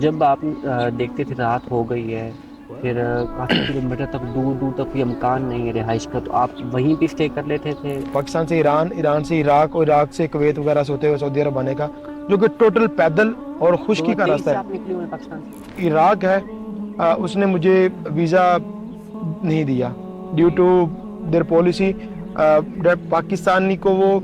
جب آپ دیکھتے تھے رات ہو گئی ہے، پھر کافی کلومیٹر تک دور دور تک کوئی امکان نہیں ہے رہائش کا، تو آپ وہیں پہ اسٹے کر لیتے تھے؟ پاکستان سے ایران، ایران سے عراق اور عراق سے کویت وغیرہ سے ہوتے ہوئے سعودی عرب آنے کا، جو کہ ٹوٹل پیدل اور خشکی کا 2023 راستہ سے ہے۔ آپ نکلے ہوئے ہیں پاکستان سے؟ عراق ہے، اس نے مجھے ویزا نہیں دیا due to their policy. Pakistani کو وہ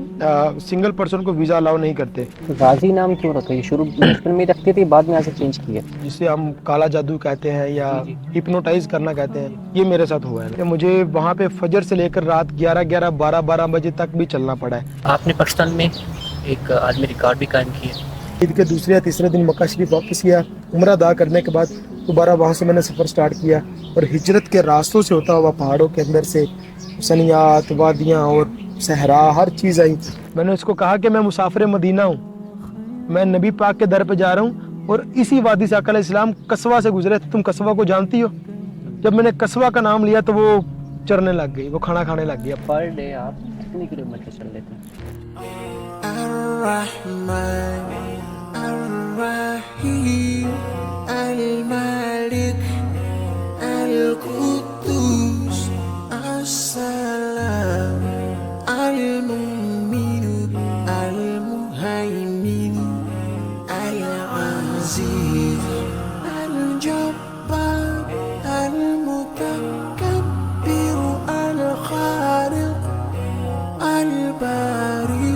سنگل پرسن کو ویزا الاؤ نہیں کرتے، غازی نام کیوں رکھا؟ یہ شروع بچپن میں رکھتے تھے، بعد میں ایسے چینج کیا؟ جسے ہم کالا جادو کہتے ہیں یا جی جی ہپنوٹائز کرنا کہتے ہیں، جی۔ یہ میرے ساتھ ہوا ہے۔ مجھے وہاں پہ فجر سے لے کر رات 11 بجے تک بھی چلنا پڑا ہے۔ آپ نے پاکستان میں ایک عالمی ریکارڈ بھی قائم کیا؟ عید کے دوسرے یا تیسرے دن مکہ شریف واپس کیا، عمرہ ادا کرنے کے بعد دوبارہ وہاں سے میں نے سفر سٹارٹ کیا، اور ہجرت کے راستوں سے ہوتا ہوا پہاڑوں کے اندر سے سنیات، وادیاں اور صحرا، ہر چیز آئی۔ میں نے اس کو کہا کہ میں مسافر مدینہ ہوں، میں نبی پاک کے در پہ جا رہا ہوں، اور اسی وادی سے آقا علیہ السلام قصوہ سے گزرے، تم قصوہ کو جانتی ہو؟ جب میں نے قصوہ کا نام لیا تو وہ چرنے لگ گئی، وہ کھانا کھانے لگ گیا۔ پر ڈے آپ کتنے کلومیٹر چل لیتے ہیں؟ الرحمن الرحیم الملک القدوس السلام المؤمن المهيمن العزيز الجبار المتكبر الخالق البارئ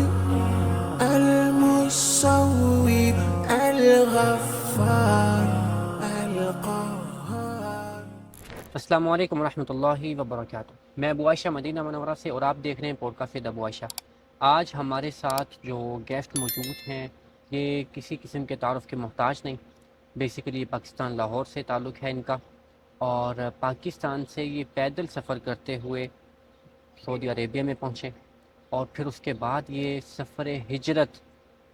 المصور الغفار القهار۔ السلام علیکم ورحمۃ اللہ وبرکاتہ۔ میں ابو عائشہ مدینہ منورہ سے، اور آپ دیکھ رہے ہیں پوڈ کاسٹ ابو عائشہ۔ آج ہمارے ساتھ جو گیسٹ موجود ہیں، یہ کسی قسم کے تعارف کے محتاج نہیں۔ بیسیکلی پاکستان لاہور سے تعلق ہے ان کا، اور پاکستان سے یہ پیدل سفر کرتے ہوئے سعودی عربیہ میں پہنچے، اور پھر اس کے بعد یہ سفر ہجرت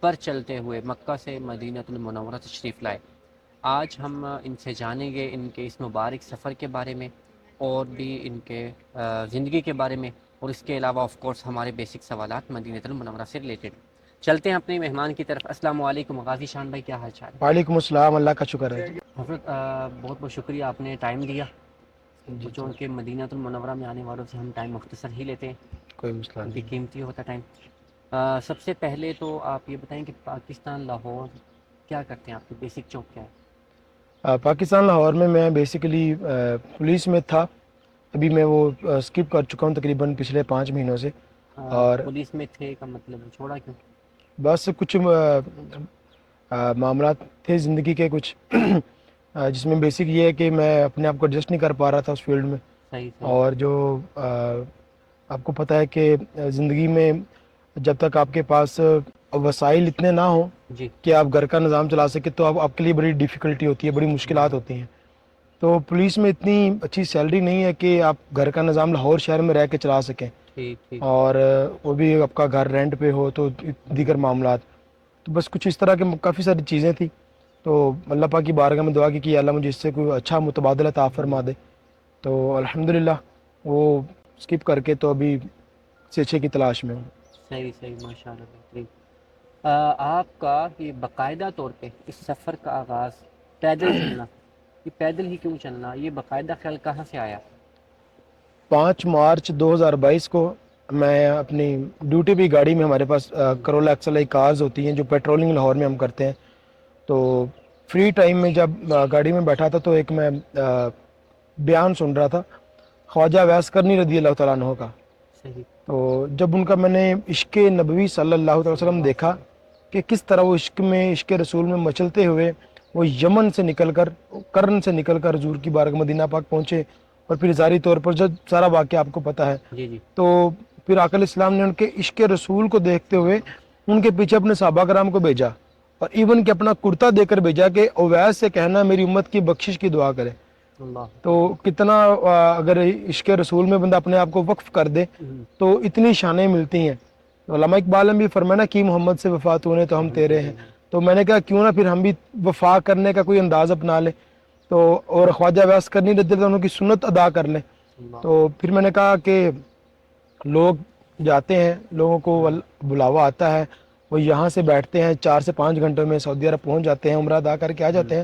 پر چلتے ہوئے مکہ سے مدینہ المنورہ تشریف لائے۔ آج ہم ان سے جانیں گے ان کے اس مبارک سفر کے بارے میں، اور بھی ان کے زندگی کے بارے میں، اور اس کے علاوہ آف کورس ہمارے بیسک سوالات مدینہ المنورہ سے ریلیٹڈ۔ چلتے ہیں اپنے مہمان کی طرف۔ السلام علیکم غازی شان بھائی، کیا حال چال ہے؟ وعلیکم السلام، اللہ کا شکر ہے۔ حضرت بہت بہت شکریہ، آپ نے ٹائم دیا، جی چونکہ مدینہ المنورہ میں آنے والوں سے ہم ٹائم مختصر ہی لیتے ہیں، کوئی مسئلہ کیونکہ نہیں۔ قیمتی ہوتا ٹائم۔ سب سے پہلے تو آپ یہ بتائیں کہ پاکستان لاہور کیا کرتے ہیں، آپ کی بیسک جاب کیا ہے؟ پاکستان لاہور میں بیسیکلی پولیس میں تھا، ابھی میں وہ اسکپ کر چکا ہوں تقریباً پچھلے 5 مہینوں سے۔ اور پولیس میں تھے کا مطلب چھوڑا کیوں؟ بس کچھ معاملات تھے زندگی کے کچھ جس میں بیسک یہ ہے کہ میں اپنے آپ کو ایڈجسٹ نہیں کر پا رہا تھا اس فیلڈ میں، صحیح صحیح۔ اور جو آپ کو پتہ ہے کہ زندگی میں جب تک آپ کے پاس وسائل اتنے نہ ہوں جی کہ آپ گھر کا نظام چلا سکے، تو آپ کے لیے بڑی ڈیفیکلٹی ہوتی ہے، بڑی مشکلات ہوتی ہیں۔ تو پولیس میں اتنی اچھی سیلری نہیں ہے کہ آپ گھر کا نظام لاہور شہر میں رہ کے چلا سکیں، ٹھیک ٹھیک۔ اور وہ بھی آپ کا گھر رینٹ پہ ہو تو دیگر معاملات۔ تو بس کچھ اس طرح کے کافی ساری چیزیں تھیں، تو اللہ پاک کی بارگاہ میں دعا کی کہ اللہ مجھے اس سے کوئی اچھا متبادل عطا فرما دے، تو الحمدللہ وہ اسکپ کر کے تو ابھی سے اچھے کی تلاش میں ہوں۔ صحیح صحیح، ماشاء اللہ، بہترین۔ آپ کا یہ باقاعدہ طور پہ اس سفر کا آغاز پیدل چلنا، یہ پیدل ہی کیوں چلنا، یہ باقاعدہ خیال کہاں سے آیا؟ 5 مارچ 2022 کو میں اپنی ڈیوٹی پہ گاڑی میں، ہمارے پاس کرولا ایکسل آئی کارز ہوتی ہیں جو پیٹرولنگ لاہور میں ہم کرتے ہیں، تو فری ٹائم میں جب گاڑی میں بیٹھا تھا تو ایک میں بیان سن رہا تھا خواجہ ویس کرنی رضی اللہ تعالیٰ عنہ کا۔ صحیح۔ تو جب ان کا میں نے عشق نبوی صلی اللہ علیہ وسلم دیکھا کہ کس طرح وہ عشق رسول میں مچلتے ہوئے وہ یمن سے نکل کر، کرن سے نکل کر حضور کی بارگاہ مدینہ پاک پہنچے، اور پھر ظاہری طور پر جب سارا واقعہ آپ کو پتہ ہے، جی جی تو پھر آقا علیہ السلام نے ان کے عشق رسول کو دیکھتے ہوئے ان کے پیچھے اپنے صحابہ کرام کو بھیجا، اور ایون کہ اپنا کرتا دے کر بھیجا کہ اویس سے کہنا میری امت کی بخشش کی دعا کرے۔ اللہ۔ تو کتنا اگر عشق رسول میں بندہ اپنے آپ کو وقف کر دے تو اتنی شانیں ملتی ہیں۔ علامہ اقبال نے بھی فرمایا کہ محمد سے وفا تو نے تو ہم تیرے ہیں، تو میں نے کہا کیوں نہ پھر ہم بھی وفا کرنے کا کوئی انداز اپنا لیں، تو اور خواجہ ویس کرنی رضی اللہ عنہ کی سنت ادا کر لیں۔ تو پھر میں نے کہا کہ لوگ جاتے ہیں، لوگوں کو بلاوا آتا ہے، وہ یہاں سے بیٹھتے ہیں 4 سے 5 گھنٹوں میں سعودی عرب پہنچ جاتے ہیں، عمرہ ادا کر کے آ جاتے ہیں،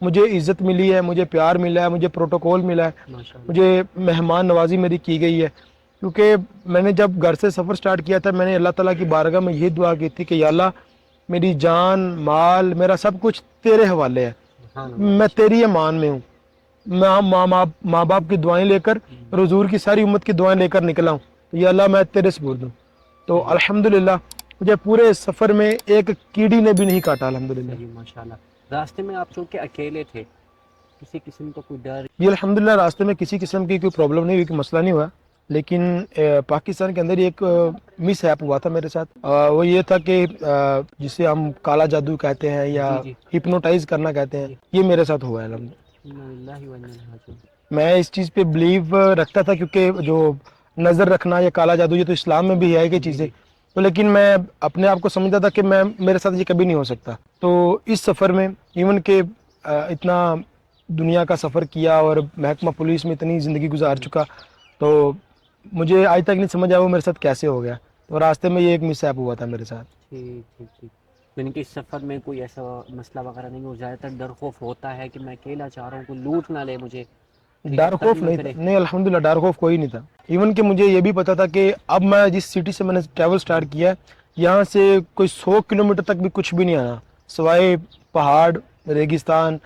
مجھے عزت ملی ہے, مجھے پیار ملا ہے, مجھے پروٹوکول ملا ہے, ماشاء اللہ. مجھے مہمان نوازی میری کی گئی ہے. کیونکہ میں نے جب گھر سے سفر سٹارٹ کیا تھا, میں نے اللہ تعالیٰ کی بارگاہ میں یہ دعا کی تھی کہ یا اللہ میری جان مال میرا سب کچھ تیرے حوالے ہے, سبحان اللہ. میں تیری امان میں ہوں. میں ماں باپ کی دعائیں لے کر اور حضور کی ساری امت کی دعائیں لے کر نکلا ہوں. تو یا اللہ میں تیرے سپرد ہوں. تو الحمدللہ مجھے پورے سفر میں ایک کیڑی نے بھی نہیں کاٹا الحمدللہ. صحیح ماشاء اللہ. راستے میں آپ چونکہ اکیلے تھے, کسی قسم کا کوئی ڈر؟ یہ الحمدللہ راستے میں کسی قسم کی کوئی پرابلم نہیں ہوئی, کوئی مسئلہ نہیں ہوا. لیکن پاکستان کے اندر ایک مس ہیپ ہوا تھا میرے ساتھ. وہ یہ تھا کہ جسے ہم کالا جادو کہتے ہیں یا جی. ہپنوٹائز کرنا کہتے ہیں, یہ میرے ساتھ ہوا ہے الحمدللہ. انا للہ و انا الیہ راجعون. میں اس چیز پہ بلیو رکھتا تھا کیونکہ جو نظر رکھنا یا کالا جادو یہ تو اسلام میں بھی ہے کہ چیزیں, تو لیکن میں اپنے آپ کو سمجھتا تھا کہ میرے ساتھ یہ کبھی نہیں ہو سکتا. تو اس سفر میں ایون کہ اتنا دنیا کا سفر کیا اور محکمہ پولیس میں اتنی زندگی گزار چکا, تو مجھے آج تک نہیں سمجھ آیا وہ میرے ساتھ کیسے ہو گیا. تو راستے میں یہ ایک مس ہیپ ہوا تھا میرے ساتھ. ٹھیک. یعنی کہ اس سفر میں کوئی ایسا مسئلہ وغیرہ نہیں ہو, زیادہ تر ڈر خوف ہوتا ہے کہ میں اکیلا چاہ رہا ہوں, کوئی لوٹ نہ لے مجھے, ڈر خوف نہیں تھا, نہیں الحمدللہ ڈر خوف کوئی نہیں تھا. ایون کہ مجھے یہ بھی پتا تھا کہ اب میں جس سٹی سے میں نے ٹریول سٹارٹ کیا ہے یہاں سے کوئی 100 کلومیٹر تک بھی کچھ بھی نہیں آنا سوائے پہاڑ, ریگستان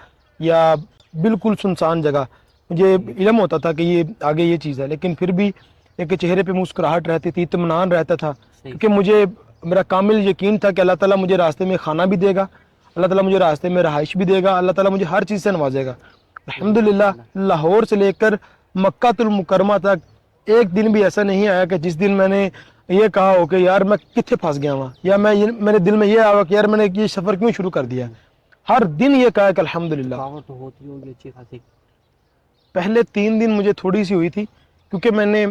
یا بالکل سنسان جگہ. مجھے علم ہوتا تھا کہ یہ آگے یہ چیز ہے, لیکن پھر بھی ایک چہرے پہ مسکراہٹ رہتی تھی, اطمینان رہتا تھا, کیونکہ مجھے میرا کامل یقین تھا کہ اللہ تعالیٰ مجھے راستے میں کھانا بھی دے گا, اللہ تعالیٰ مجھے راستے میں رہائش بھی دے گا, اللہ تعالیٰ مجھے ہر چیز سے نوازے گا. الحمدللہ لاہور سے لے کر مکہ المکرمہ تک ایک دن بھی ایسا نہیں آیا کہ جس دن میں نے یہ کہا ہو کہ یار میں کتنے پھنس گیا ہوں, یا میرے دل میں یہ آیا کہ یار میں نے یہ سفر کیوں شروع کر دیا. ہر دن یہ کہا کہ الحمدللہ. تھکاوٹ تو ہوتی ہوگی اچھی خاصی. پہلے 3 دن مجھے تھوڑی سی ہوئی تھی کیونکہ میں نے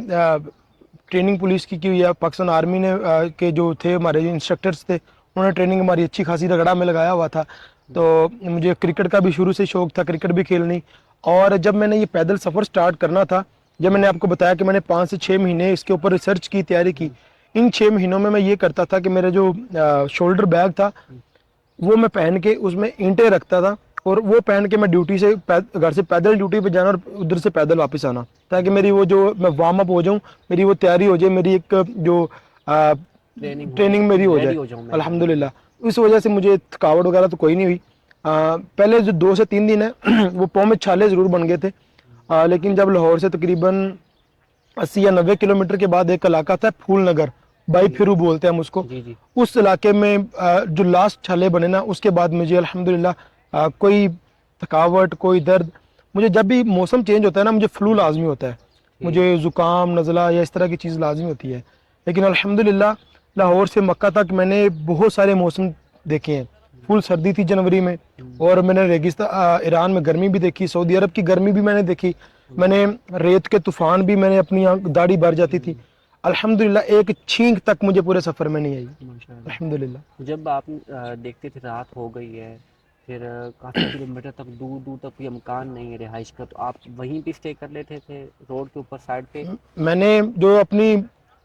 ٹریننگ پولیس کی ہوئی ہے, پاکستان آرمی نے کے جو تھے ہمارے جو انسٹرکٹرز تھے انہوں نے ٹریننگ ہماری اچھی خاصی رگڑا میں لگایا ہوا تھا. تو مجھے کرکٹ کا بھی شروع سے شوق تھا, کرکٹ بھی کھیلنی. اور جب میں نے یہ پیدل سفر سٹارٹ کرنا تھا, جب میں نے آپ کو بتایا کہ میں نے 5 سے 6 مہینے اس کے اوپر ریسرچ کی, تیاری کی, ان 6 مہینوں میں یہ کرتا تھا کہ میرا جو شولڈر بیگ تھا وہ میں پہن کے اس میں اینٹیں رکھتا تھا, اور وہ پہن کے میں ڈیوٹی سے گھر سے پیدل ڈیوٹی پہ جانا اور ادھر سے پیدل واپس آنا, تاکہ میری وہ جو میں وارم اپ ہو جاؤں, میری وہ تیاری ہو جائے, میری ایک جو ٹریننگ میری ہو جائے الحمدللہ. اس وجہ سے مجھے تھکاوٹ وغیرہ تو کوئی نہیں ہوئی. پہلے جو 2 سے 3 دن ہیں وہ پاؤں میں چھالے ضرور بن گئے تھے, لیکن جب لاہور سے تقریباً 80 یا 90 کلومیٹر کے بعد ایک علاقہ تھا پھول نگر, بائی پھرو بولتے ہیں ہم اس کو, اس علاقے میں جو لاسٹ چھالے بنے نا اس کے بعد مجھے الحمدللہ کوئی تھکاوٹ کوئی درد, مجھے جب بھی موسم چینج ہوتا ہے نا مجھے فلو لازمی ہوتا ہے, مجھے زکام نزلہ یا اس طرح کی چیز لازمی ہوتی ہے. لیکن الحمدللہ لاہور سے مکہ تک میں نے بہت سارے موسم دیکھے ہیں. فل سردی تھی جنوری میں, اور میں نے ریگستان ایران میں گرمی بھی دیکھی, سعودی عرب کی گرمی بھی میں نے دیکھی, میں نے ریت کے طوفان بھی میں نے اپنی داڑھی بھر جاتی تھی. الحمدللہ ایک چھینک تک مجھے پورے سفر میں نہیں آئی الحمدللہ. جب آپ دیکھتے تھے رات ہو گئی ہے, پھر کافی کلومیٹر تک دور دور تک کوئی امکان نہیں ہے رہائش کا, تو آپ وہیں پہ اسٹے کر لیتے تھے روڈ کے اوپر سائڈ پہ؟ میں نے جو اپنی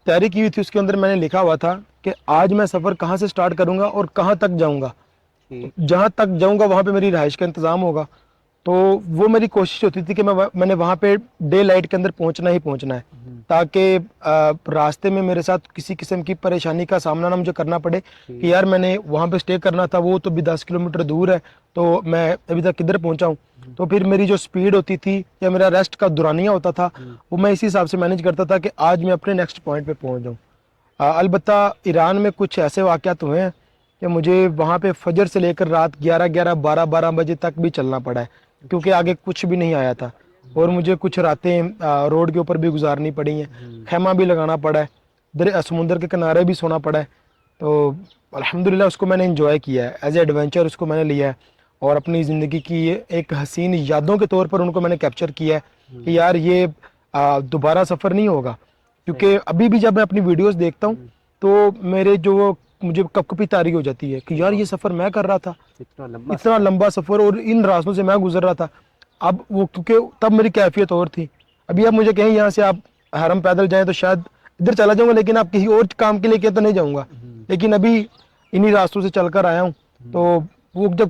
تیاری کی ہوئی تھی اس کے اندر میں نے لکھا ہوا تھا کہ آج میں سفر کہاں سے سٹارٹ کروں گا اور کہاں تک جاؤں گا, جہاں تک جاؤں گا وہاں پہ میری رہائش کا انتظام ہوگا. تو وہ میری کوشش ہوتی تھی کہ میں نے وہاں پہ ڈے لائٹ کے اندر پہنچنا ہی پہنچنا ہے, تاکہ راستے میں میرے ساتھ کسی قسم کی پریشانی کا سامنا نہ مجھے کرنا پڑے کہ یار میں نے وہاں پہ سٹے کرنا تھا, وہ تو بھی 10 کلومیٹر دور ہے, تو میں ابھی تک کدھر پہنچا ہوں. تو پھر میری جو سپیڈ ہوتی تھی یا میرا ریسٹ کا دورانیہ ہوتا تھا وہ میں اسی حساب سے مینیج کرتا تھا کہ آج میں اپنے نیکسٹ پوائنٹ پہ پہنچ جاؤں. البتہ ایران میں کچھ ایسے واقعات ہوئے ہیں کہ مجھے وہاں پہ فجر سے لے کر رات 11 بجے تک بھی چلنا پڑا ہے, کیونکہ آگے کچھ بھی نہیں آیا تھا, اور مجھے کچھ راتیں روڈ کے اوپر بھی گزارنی پڑی ہیں, خیمہ بھی لگانا پڑا ہے, سمندر کے کنارے بھی سونا پڑا ہے. تو الحمدللہ اس کو میں نے انجوائے کیا ہے, ایز اے ایڈونچر اس کو میں نے لیا ہے, اور اپنی زندگی کی ایک حسین یادوں کے طور پر ان کو میں نے کیپچر کیا ہے کہ یار یہ دوبارہ سفر نہیں ہوگا. کیونکہ ابھی بھی جب میں اپنی ویڈیوز دیکھتا ہوں تو میرے جو مجھے کپ کپی طاری ہو جاتی ہے کہ یار یہ سفر میں کر رہا تھا, اتنا لمبا سفر, اور ان راستوں سے میں گزر رہا تھا. اب وہ کیونکہ تب میری کیفیت اور تھی, ابھی اب مجھے کہیں یہاں سے آپ حرم پیدل جائیں تو شاید ادھر چلا جاؤں گا, لیکن آپ کسی اور کام کے لیے کیا تو نہیں جاؤں گا. لیکن ابھی انہی راستوں سے چل کر آیا ہوں, تو وہ جب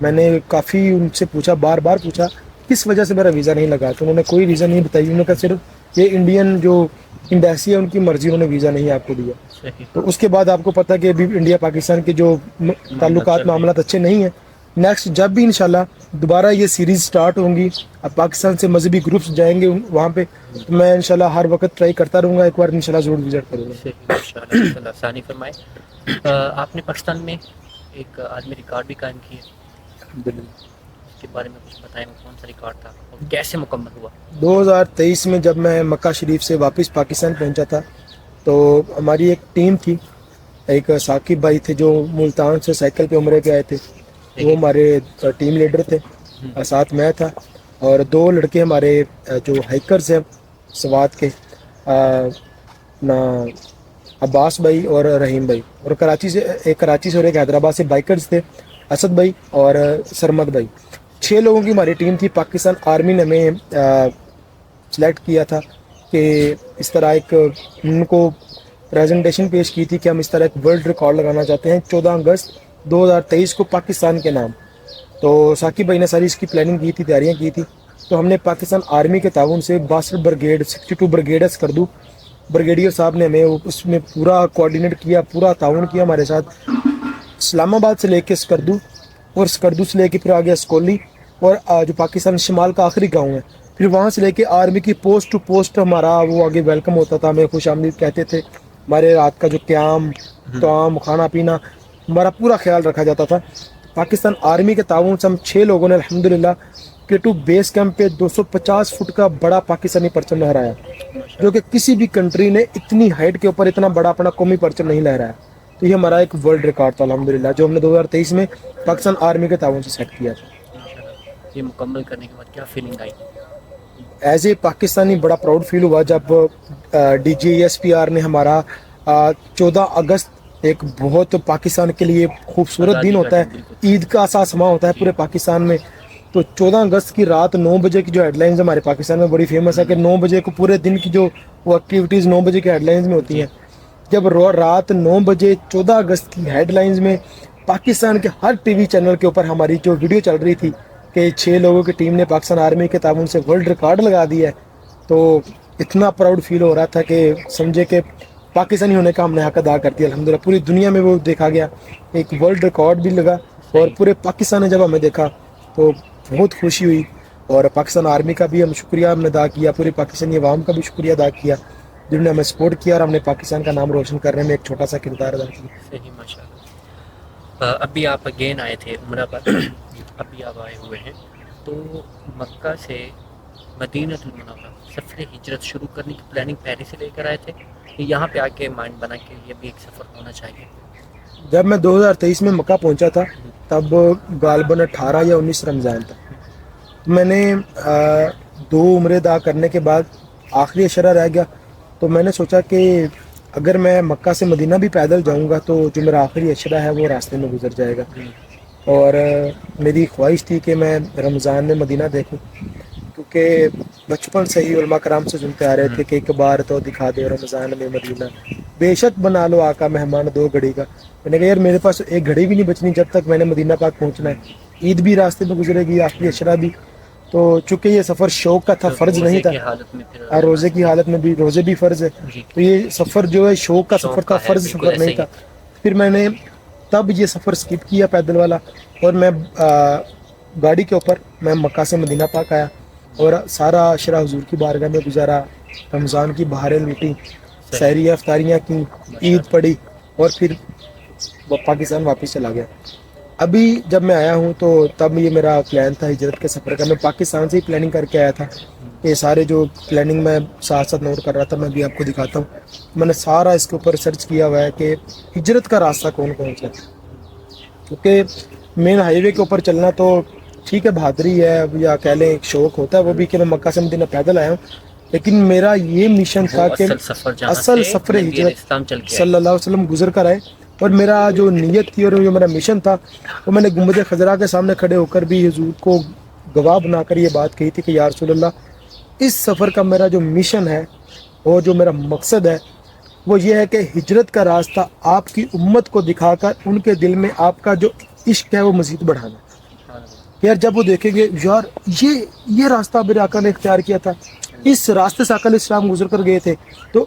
میں نے کافی ان سے پوچھا، بار بار پوچھا کس وجہ سے میرا ویزا نہیں لگا، تو انہوں نے کوئی ریزن نہیں بتائی. انہوں نے کہا صرف یہ انڈین جو امبیسی ہے ان کی مرضی، انہوں نے ویزا نہیں آپ کو دیا. صحیح. تو اس کے بعد آپ کو پتہ کہ ابھی انڈیا پاکستان کے جو تعلقات معاملات اچھے نہیں ہیں. نیکسٹ جب بھی انشاءاللہ دوبارہ یہ سیریز سٹارٹ ہوں گی، اب پاکستان سے مذہبی گروپس جائیں گے وہاں پہ، تو میں انشاءاللہ ہر وقت ٹرائی کرتا رہوں گا، ایک بار انشاءاللہ ضرور وزٹ کروں گا. صحیح ماشاءاللہ. اللہ تعالیٰ آسانی فرمائے. آپ نے پاکستان میں ایک عالمی ریکارڈ بھی قائم کیا، الحمدللہ. اس کے بارے میں کچھ بتائیں، وہ کون سا ریکارڈ تھا اور کیسے مکمل ہوا؟ 2023 میں جب میں مکہ شریف سے واپس پاکستان پہنچا تھا تو ہماری ایک ٹیم تھی. ایک ثاقب بھائی تھے جو ملتان سے سائیکل پہ عمرے پہ آئے تھے، وہ ہمارے ٹیم لیڈر تھے. ساتھ میں تھا اور 2 لڑکے ہمارے جو ہائیکرز ہیں سوات کے، نا عباس بھائی اور رحیم بھائی، اور کراچی سے اور ایک حیدرآباد سے بائکرز تھے، اسد بھائی اور سرمد بھائی. 6 لوگوں کی ہماری ٹیم تھی. پاکستان آرمی نے ہمیں سلیکٹ کیا تھا کہ اس طرح ایک ان کو پریزنٹیشن پیش کی تھی کہ ہم اس طرح ایک ورلڈ ریکارڈ لگانا چاہتے ہیں 14 اگست 2023 کو پاکستان کے نام. تو ثاقب بھائی نے ساری اس کی پلاننگ کی تھی، تیاریاں کی تھی. تو ہم نے پاکستان آرمی کے تعاون سے 62 بریگیڈ 62 بریگیڈرز کردو بریگیڈیئر صاحب نے ہمیں اس میں پورا کوآرڈینیٹ کیا، پورا تعاون کیا ہمارے ساتھ. اسلام آباد سے لے کے اسکردو، اور اسکردو سے لے کے پھر آگے اسکولی، اور جو پاکستان شمال کا آخری گاؤں ہے، پھر وہاں سے لے کے آرمی کی پوسٹ ٹو پوسٹ ہمارا وہ آگے ویلکم ہوتا تھا. ہمیں خوش آمدید کہتے تھے. ہمارے رات کا جو قیام طعام کھانا پینا ہمارا پورا خیال رکھا جاتا تھا. پاکستان آرمی کے تعاون سے ہم 6 لوگوں نے الحمدللہ K2 بیس کیمپ پہ 250 فٹ کا بڑا پاکستانی پرچم لہرایا، جو کہ کسی بھی کنٹری نے اتنی ہائٹ کے اوپر اتنا بڑا اپنا قومی پرچم نہیں لہرایا. تو یہ ہمارا ایک ورلڈ ریکارڈ تھا الحمدللہ، جو ہم نے 2023 میں پاکستان آرمی کے تعاون سے سیٹ کیا تھا. یہ مکمل کرنے کے بعد کیا feeling I? As a Pakistani بڑا پراؤڈ فیل ہوا جب DGASPR نے ہمارا 14 اگست ایک بہت پاکستان کے لیے خوبصورت دن ہوتا ہے، عید کا سا سما ہوتا ہے پورے پاکستان میں. تو 14 اگست کی رات 9 بجے کی جو ہیڈ لائنز ہمارے پاکستان میں بڑی فیمس ہے کہ 9 بجے کو پورے دن کی جو وہ ایکٹیویٹیز 9 بجے کی ہیڈ لائنز میں ہوتی ہیں. جب رات 9 بجے 14 اگست کی ہیڈ لائنز میں پاکستان کے ہر ٹی وی چینل کے اوپر ہماری جو ویڈیو چل رہی تھی کہ 6 لوگوں کی ٹیم نے پاکستان آرمی کے تعاون سے ورلڈ ریکارڈ لگا دیا ہے، تو اتنا پراؤڈ فیل ہو رہا تھا کہ سمجھے کہ پاکستانی ہونے کا ہم نے حق ادا کر دیا الحمدللہ. پوری دنیا میں وہ دیکھا گیا، ایک ورلڈ ریکارڈ بھی لگا، اور پورے پاکستان نے جب ہمیں دیکھا تو بہت خوشی ہوئی. اور پاکستان آرمی کا بھی ہم شکریہ ہم نے ادا کیا، پوری پاکستانی عوام کا بھی شکریہ ادا کیا جنہوں نے ہمیں سپورٹ کیا، اور ہم نے پاکستان کا نام روشن کرنے میں ایک چھوٹا سا کردار ادا کیا. صحیح ماشاءاللہ. ابھی آپ اگین آئے تھے عمرہ پر، ابھی آپ آئے ہوئے ہیں، تو مکہ سے مدینہ المنورہ سفر ہجرت شروع کرنے کی پلاننگ پہلے سے لے کر آئے تھے، یہاں پہ آ کے مائنڈ بنا کے یہ بھی ایک سفر ہونا چاہیے؟ جب میں 2023 میں مکہ پہنچا تھا تب غالباً 18 یا 19 رمضان تھا. میں نے 2 عمرے ادا کرنے کے بعد آخری اشرہ رہ گیا، تو میں نے سوچا کہ اگر میں مکہ سے مدینہ بھی پیدل جاؤں گا تو جو میرا آخری اشرہ ہے وہ راستے میں گزر جائے گا. اور میری خواہش تھی کہ میں رمضان میں مدینہ دیکھوں، کیونکہ بچپن سے ہی علماء کرام سے سنتے آ رہے تھے کہ ایک بار تو دکھا دے رمضان میں مدینہ، بے شک بنا لو آقا مہمان 2 گھڑی کا. میں نے کہا یار میرے پاس 1 گھڑی بھی نہیں بچنی جب تک میں نے مدینہ پاک پہنچنا ہے. عید بھی راستے میں گزرے گی، آخری اشرہ بھی. تو چونکہ یہ سفر شوق کا تھا، فرض نہیں تھا، اور روزے کی حالت میں بھی، روزے بھی فرض ہے، تو یہ سفر جو ہے شوق کا سفر تھا، فرض سفر نہیں تھا. پھر میں نے تب یہ سفر سکپ کیا پیدل والا، اور میں گاڑی کے اوپر میں مکہ سے مدینہ پاک آیا، اور سارا اشرہ حضور کی بارگاہ میں گزارا، رمضان کی بہاریں لوٹی، سحری افطاریاں کی، عید پڑھی، اور پھر پاکستان واپس چلا گیا. ابھی جب میں آیا ہوں تو تب یہ میرا پلان تھا ہجرت کے سفر کا. میں پاکستان سے ہی پلاننگ کر کے آیا تھا. یہ سارے جو پلاننگ میں ساتھ ساتھ نوٹ کر رہا تھا میں بھی آپ کو دکھاتا ہوں. میں نے سارا اس کے اوپر سرچ کیا ہوا ہے کہ ہجرت کا راستہ کون کون سا ہے، کیونکہ مین ہائی وے کے اوپر چلنا تو ٹھیک ہے بہادری ہے یا کہہ لیں ایک شوق ہوتا ہے وہ بھی کہ میں مکہ سے مدینہ پیدل آیا ہوں، لیکن میرا یہ مشن تھا کہ اصل سفر ہجرت صلی اللہ علیہ وسلم گزر کر آئے. اور میرا جو نیت تھی اور جو میرا مشن تھا وہ میں نے گنبد خضرا کے سامنے کھڑے ہو کر بھی حضور کو گواہ بنا کر یہ بات کہی تھی کہ یا رسول اللہ اس سفر کا میرا جو مشن ہے اور جو میرا مقصد ہے وہ یہ ہے کہ ہجرت کا راستہ آپ کی امت کو دکھا کر ان کے دل میں آپ کا جو عشق ہے وہ مزید بڑھانا. یار جب وہ دیکھیں گے یار یہ راستہ میرے آقا نے اختیار کیا تھا، اس راستے سے آقا علیہ السلام گزر کر گئے تھے، تو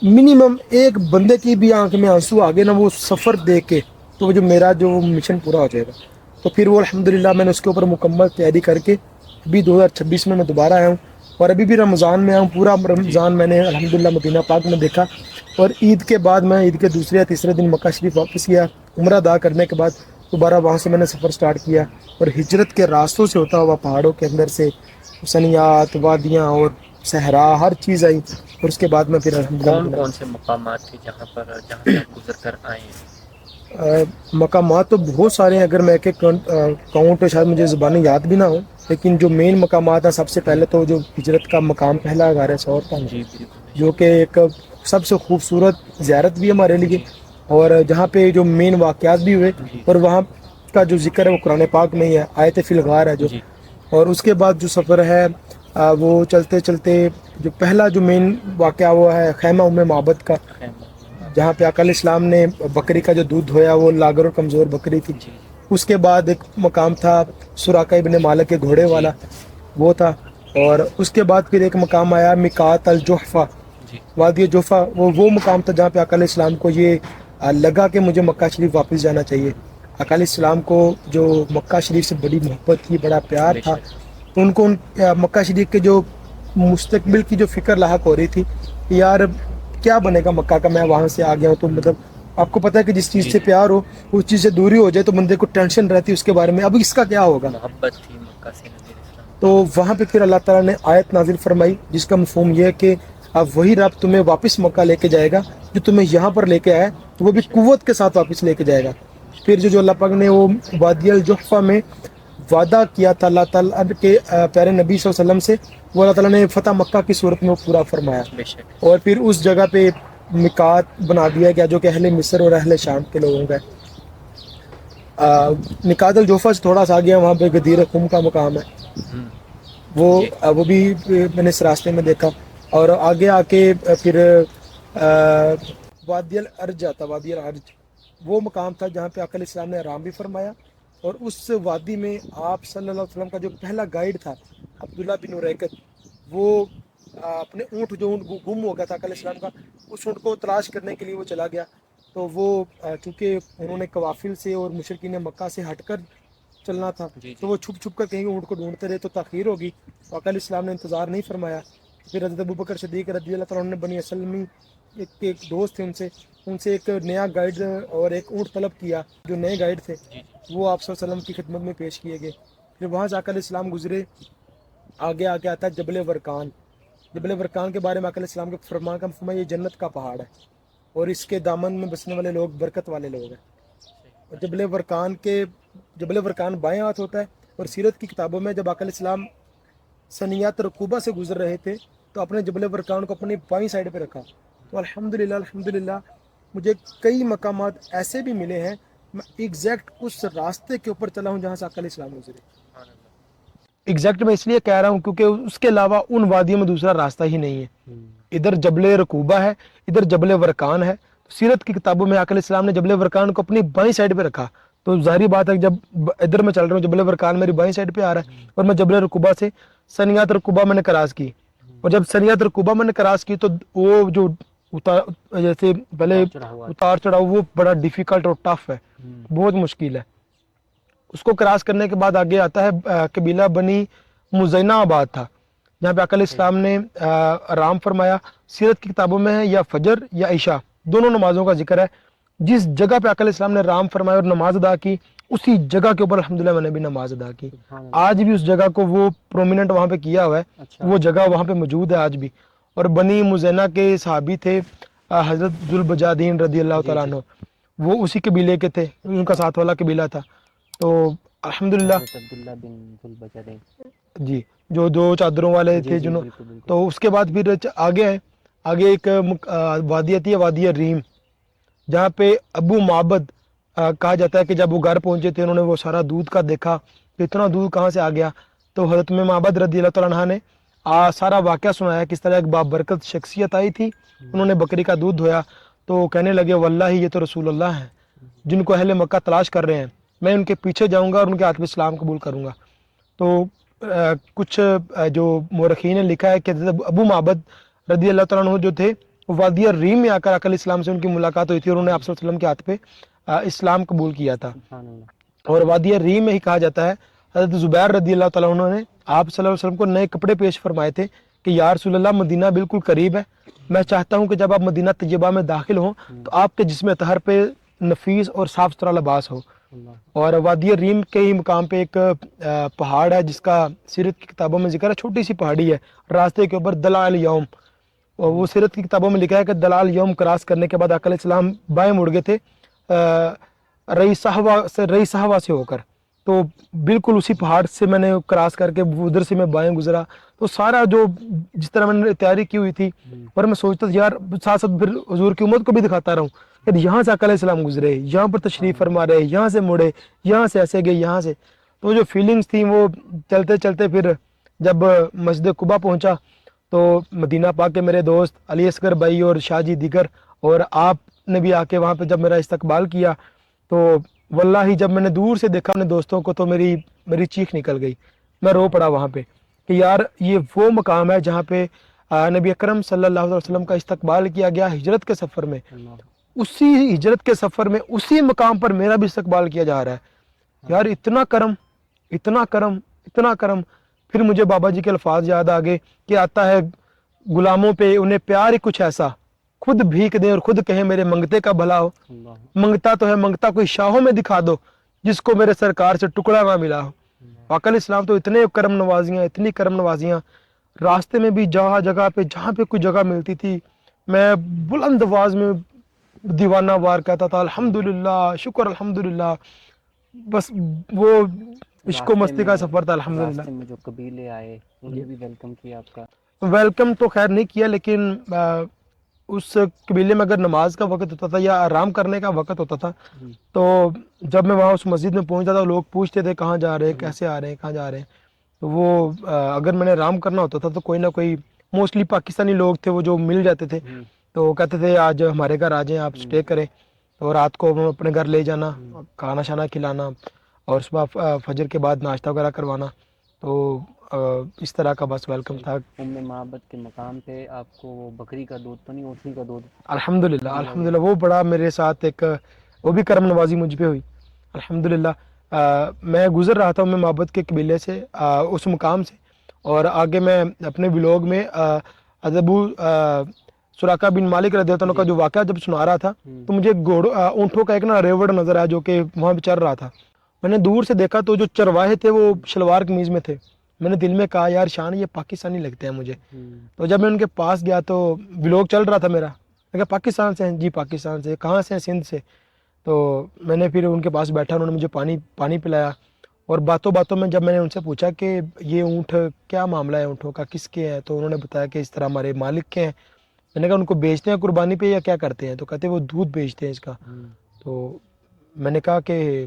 منیمم ایک بندے کی بھی آنکھ میں آنسو آ گئے نا وہ سفر دیکھ کے، تو وہ جو میرا جو مشن پورا ہو جائے گا۔ تو پھر وہ الحمدللہ میں نے اس کے اوپر مکمل تیاری کر کے ابھی 2026 میں دوبارہ آیا ہوں، اور ابھی بھی رمضان میں آیا ہوں، پورا رمضان میں نے الحمدللہ مدینہ پاک میں دیکھا، اور عید کے بعد میں عید کے دوسرے یا تیسرے دن مکہ شریف واپس گیا، عمرہ ادا کرنے کے بعد دوبارہ وہاں سے میں نے سفر سٹارٹ کیا، اور ہجرت کے راستوں سے ہوتا ہوا پہاڑوں کے اندر سے سنیات، وادیاں اور صحرا ہر چیز آئی، اور اس کے بعد میں پھر کون الحمدللہ کون سے مقامات تھے جہاں سے آپ گزر کر آئے ہیں؟ مقامات تو بہت سارے ہیں، اگر میں ایک کاؤنٹ شاید مجھے زبانی یاد بھی نہ ہو، لیکن جو مین مقامات ہیں سب سے پہلے تو جو ہجرت کا مقام پہلا غار ثور تھا، جی بالکل، جو کہ ایک سب سے خوبصورت زیارت بھی ہے ہمارے لیے، اور جہاں پہ جو مین واقعات بھی ہوئے، اور وہاں کا جو ذکر ہے وہ قرآن پاک میں ہی ہے، آیت فی الغار ہے جو، جی اور اس کے بعد جو سفر ہے وہ چلتے چلتے جو پہلا جو مین واقعہ وہ ہے خیمہ معبد کا، جہاں پہ آقا علیہ السلام نے بکری کا جو دودھ دھویا وہ لاغر اور کمزور بکری تھی۔ جی اس کے بعد ایک مقام تھا سراقہ ابن مالک کے گھوڑے والا، وہ تھا، اور اس کے بعد پھر ایک مقام آیا مقات الجحفہ، جی وادی جوفا، وہ مقام تھا جہاں پہ آقا علیہ السلام کو یہ لگا کہ مجھے مکہ شریف واپس جانا چاہیے۔ آقا علیہ السلام کو جو مکہ شریف سے بڑی محبت تھی، بڑا پیار بے تھا، شک، تو ان کو مکہ شریف کے جو مستقبل کی جو فکر لاحق ہو رہی تھی کہ یار کیا بنے گا مکہ کا، میں وہاں سے آ گیا ہوں، تو مطلب آپ کو پتہ ہے کہ جس چیز سے پیار ہو اس چیز سے دوری ہو جائے تو بندے کو ٹینشن رہتی ہے اس کے بارے میں، اب اس کا کیا ہوگا۔ محبت تھی مکہ سے نبی علیہ السلام۔ تو وہاں پہ پھر اللہ تعالیٰ نے آیت نازل فرمائی جس کا مفہوم یہ ہے کہ اب وہی رب تمہیں واپس مکہ لے کے جائے گا جو تمہیں یہاں پر لے کے آیا، تو وہ بھی قوت کے ساتھ واپس لے کے جائے گا۔ پھر جو اللہ پاک نے وہ وادی الجحفہ میں وعدہ کیا تھا اللہ تعالیٰ کے پیارے نبی صلی اللہ علیہ وسلم سے، وہ اللہ تعالیٰ نے فتح مکہ کی صورت میں پورا فرمایا، بے شک، اور پھر اس جگہ پہ مقات بنا دیا گیا جو کہ اہل مصر اور اہل شام کے لوگوں کا ہے۔ مقات الجوفہ سے تھوڑا سا آگیا وہاں پہ غدیر خم کا مقام ہے، وہ بھی میں نے اس راستے میں دیکھا، اور آگے آ کے پھر وادی الارج آتا، وادی الارج وہ مقام تھا جہاں پہ آقا علیہ السلام نے آرام بھی فرمایا، اور اس وادی میں آپ صلی اللہ علیہ وسلم کا جو پہلا گائیڈ تھا عبداللہ بن اریکت، وہ اپنے اونٹ جو اونٹ گم ہو گیا تھا آقا علیہ السلام کا، اس اونٹ کو تلاش کرنے کے لیے وہ چلا گیا، تو وہ چونکہ انہوں نے قوافل سے اور مشرکین مکہ سے ہٹ کر چلنا تھا، تو وہ چھپ چھپ کر کہیں اونٹ کو ڈھونڈتے رہے تو تاخیر ہوگی، تو آقا علیہ السلام نے انتظار نہیں فرمایا، پھر حضرت ابوبکر صدیق رضی اللہ تعالیٰ عنہ نے بنی اسلمی ایک دوست تھے ان سے ایک نیا گائیڈ اور ایک اونٹ طلب کیا، جو نئے گائیڈ تھے وہ آپ صلی اللہ علیہ وسلم کی خدمت میں پیش کیے گئے، پھر وہاں سے آقا علیہ السلام گزرے، آگے آگے آتا ہے جبل ورقان۔ جبل ورقان کے بارے میں آقا علیہ السلام کے فرمان کا مفہوم ہے یہ جنت کا پہاڑ ہے، اور اس کے دامن میں بسنے والے لوگ برکت والے لوگ ہیں، اور جبل ورقان بائیں ہاتھ ہوتا ہے، اور سیرت کی کتابوں میں جب آقا علیہ السلام سنیات رکوبہ سے گزر رہے تھے تو اپنے جبل ورقان کو اپنی بائیں سائڈ پہ رکھا، تو الحمدللہ مجھے کئی مقامات ایسے بھی ملے ہیں میں ایگزیکٹ اس راستے کے اوپر چلا ہوں جہاں سے آقا علیہ السلام گزرے، ایگزیکٹ میں اس لیے کہہ رہا ہوں کیونکہ اس کے علاوہ ان وادیوں میں دوسرا راستہ ہی نہیں ہے، ادھر جبل رکوبہ ہے، ادھر جبل ورقان ہے، سیرت کی کتابوں میں آقا علیہ السلام نے جبل ورقان کو اپنی بائیں سائڈ پہ رکھا، تو ظاہری بات ہے جب ادھر میں چل رہا ہوں جبل ورقان میری بائیں سائڈ پہ آ رہا ہے، اور میں جبل رکوبہ سے سنیات رکوبہ میں نے کراس کی، اور جب سنیات رکوبہ میں نے کراس کی تو وہ جو جیسے پہلے اتار چڑھاؤ وہ بڑا ڈیفیکلٹ اور ٹف ہے، بہت مشکل ہے، اس کو کراس کرنے کے بعد آگے آتا ہے قبیلہ بنی مزینہ آباد تھا، جہاں پہ آقا علیہ السلام نے آرام فرمایا، سیرت کی کتابوں میں ہے یا فجر یا عشاء دونوں نمازوں کا ذکر ہے، جس جگہ پہ آقا علیہ السلام نے آرام فرمایا اور نماز ادا کی اسی جگہ کے اوپر الحمدللہ میں نے بھی نماز ادا کی، آج بھی اس جگہ کو وہ پرومیننٹ وہاں پہ کیا ہوا ہے، وہ جگہ وہاں پہ موجود ہے آج بھی، اور بنی مزینہ کے صحابی تھے حضرت ذوالبجادین رضی اللہ تعالیٰ عنہ، وہ اسی قبیلے کے تھے، ان کا ساتھ والا قبیلہ تھا، تو الحمدللہ عبداللہ بن ذوالبجادین، جی جو دو چادروں والے تھے جنہوں، تو اس کے بعد پھر آگے ہیں، آگے ایک وادی آتی ہے وادی ریم، جہاں پہ ابو معبد کہا جاتا ہے کہ جب وہ گھر پہنچے تھے انہوں نے وہ سارا دودھ کا دیکھا کہ اتنا دودھ کہاں سے آ گیا، تو حضرت معبد رضی اللہ تعالیٰ عنہ نے سارا واقعہ سنایا کس طرح ایک بابرکت شخصیت آئی تھی، انہوں نے بکری کا دودھ دھویا، تو کہنے لگے واللہ یہ تو رسول اللہ ہیں جن کو اہل مکہ تلاش کر رہے ہیں، میں ان کے پیچھے جاؤں گا اور ان کے ہاتھ میں اسلام قبول کروں گا. تو کچھ جو مورخین نے لکھا ہے کہ حضرت ابو معبد رضی اللہ تعالیٰ عنہ جو تھے وہ وادی ریم میں آ کر آقا علیہ السلام سے ان کی ملاقات ہوئی تھی اور انہوں نے آپ صلی اللہ علیہ وسلم کے ہاتھ پہ اسلام قبول کیا تھا. سبحان اللہ. اور وادی ریم میں ہی کہا جاتا ہے حضرت زبیر رضی اللہ تعالیٰ عنہ نے آپ صلی اللہ علیہ وسلم کو نئے کپڑے پیش فرمائے تھے کہ یا رسول اللہ مدینہ بالکل قریب ہے, میں چاہتا ہوں کہ جب آپ مدینہ طیبہ میں داخل ہوں تو آپ کے جسم اطہر پہ نفیس اور صاف ستھرا لباس ہو. اور وادی ریم کے ہی مقام پہ ایک پہاڑ ہے جس کا سیرت کی کتابوں میں ذکر ہے, چھوٹی سی پہاڑی ہے راستے کے اوپر دلال یوم, اور وہ سیرت کی کتابوں میں لکھا ہے کہ دلال یوم کراس کرنے کے بعد آقا علیہ السلام بائیں مڑ گئے تھے رئی صحوا سے ہو کر, تو بالکل اسی پہاڑ سے میں نے کراس کر کے ادھر سے میں بائیں گزرا. تو سارا جو جس طرح میں نے تیاری کی ہوئی تھی اور میں سوچتا تھا یار ساتھ ساتھ پھر حضور کی امت کو بھی دکھاتا رہوں کہ یہاں سے آقا علیہ السلام گزرے, یہاں پر تشریف فرما رہے, یہاں سے مڑے, یہاں سے ایسے گئے, یہاں سے. تو جو فیلنگز تھیں وہ چلتے چلتے پھر جب مسجد قباء پہنچا تو مدینہ پاک کے میرے دوست علی اصغر بھائی اور شاہ جی دیگر اور آپ نے بھی آ کے وہاں پہ جب میرا استقبال کیا تو واللہ جب میں نے دور سے دیکھا اپنے دوستوں کو تو میری چیخ نکل گئی, میں رو پڑا وہاں پہ کہ یار یہ وہ مقام ہے جہاں پہ نبی اکرم صلی اللہ علیہ وسلم کا استقبال کیا گیا ہجرت کے سفر میں, اسی ہجرت کے سفر میں اسی مقام پر میرا بھی استقبال کیا جا رہا ہے. یار اتنا کرم اتنا کرم اتنا کرم. پھر مجھے بابا جی کے الفاظ یاد آ گئے کہ آتا ہے غلاموں پہ انہیں پیار ہی کچھ ایسا, خود بھیک دیں اور خود کہیں میرے منگتے کا بھلا ہو, منگتا تو ہے منگتا کوئی شاہوں میں دکھا دو جس کو میرے سرکار سے ٹکڑا نہ ملا ہو. آقا علیہ السلام تو اتنے کرم نوازیاں اتنی کرم نوازیاں, راستے میں بھی جگہ پہ جہاں پہ کوئی جگہ ملتی تھی میں بلند آواز میں دیوانہ وار کہتا تھا الحمدللہ شکر الحمدللہ. بس وہ عشق و مستی کا سفر تھا الحمدللہ. راستے میں جو قبیلے آئے انہوں نے بھی ویلکم کیا آپ کا؟ ویلکم تو خیر نہیں کیا, لیکن اس قبیلے میں اگر نماز کا وقت ہوتا تھا یا آرام کرنے کا وقت ہوتا تھا تو جب میں وہاں اس مسجد میں پہنچتا تھا لوگ پوچھتے تھے کہاں جا رہے ہیں, کیسے آ رہے ہیں, کہاں جا رہے ہیں. تو وہ اگر میں نے آرام کرنا ہوتا تھا تو کوئی نہ کوئی موسٹلی پاکستانی لوگ تھے وہ جو مل جاتے تھے تو وہ کہتے تھے آج ہمارے گھر آ جائیں آپ اسٹے کریں, تو رات کو اپنے گھر لے جانا, کھانا شانا کھلانا اور صبح فجر کے بعد ناشتہ وغیرہ کروانا. تو اس طرح کا بس ویلکم تھا. ام معبد کے مقام پہ آپ کو وہ بکری کا دودھ تو نہیں, اونٹنی کا دودھ؟ الحمدللہ وہ بڑا میرے ساتھ ایک وہ بھی کرم نوازی مجھ پہ ہوئی الحمدللہ. میں گزر رہا تھا ام معبد کے قبیلے سے اس مقام سے, اور آگے میں اپنے ولاگ میں ابو سراقہ بن مالک رضی اللہ عنہ کا جو واقعہ جب سنا رہا تھا تو مجھے اونٹوں کا ایک نا ریوڑ نظر آیا جو کہ وہاں پہ چل رہا تھا. میں نے دور سے دیکھا تو جو چرواہے تھے وہ شلوار قمیض میں تھے. میں نے دل میں کہا یار شان یہ پاکستانی لگتے ہیں مجھے. تو جب میں ان کے پاس گیا تو ولاگ چل رہا تھا میرا, میں کہا پاکستان سے ہیں؟ جی پاکستان سے. کہاں سے ہیں؟ سندھ سے. تو میں نے پھر ان کے پاس بیٹھا, انہوں نے مجھے پانی پلایا, اور باتوں باتوں میں جب میں نے ان سے پوچھا کہ یہ اونٹ کیا معاملہ ہے اونٹوں کا, کس کے ہیں, تو انہوں نے بتایا کہ اس طرح ہمارے مالک کے ہیں. میں نے کہا ان کو بیچتے ہیں قربانی پہ یا کیا کرتے ہیں؟ تو کہتے ہیں وہ دودھ بیچتے ہیں اس کا. تو میں نے کہا کہ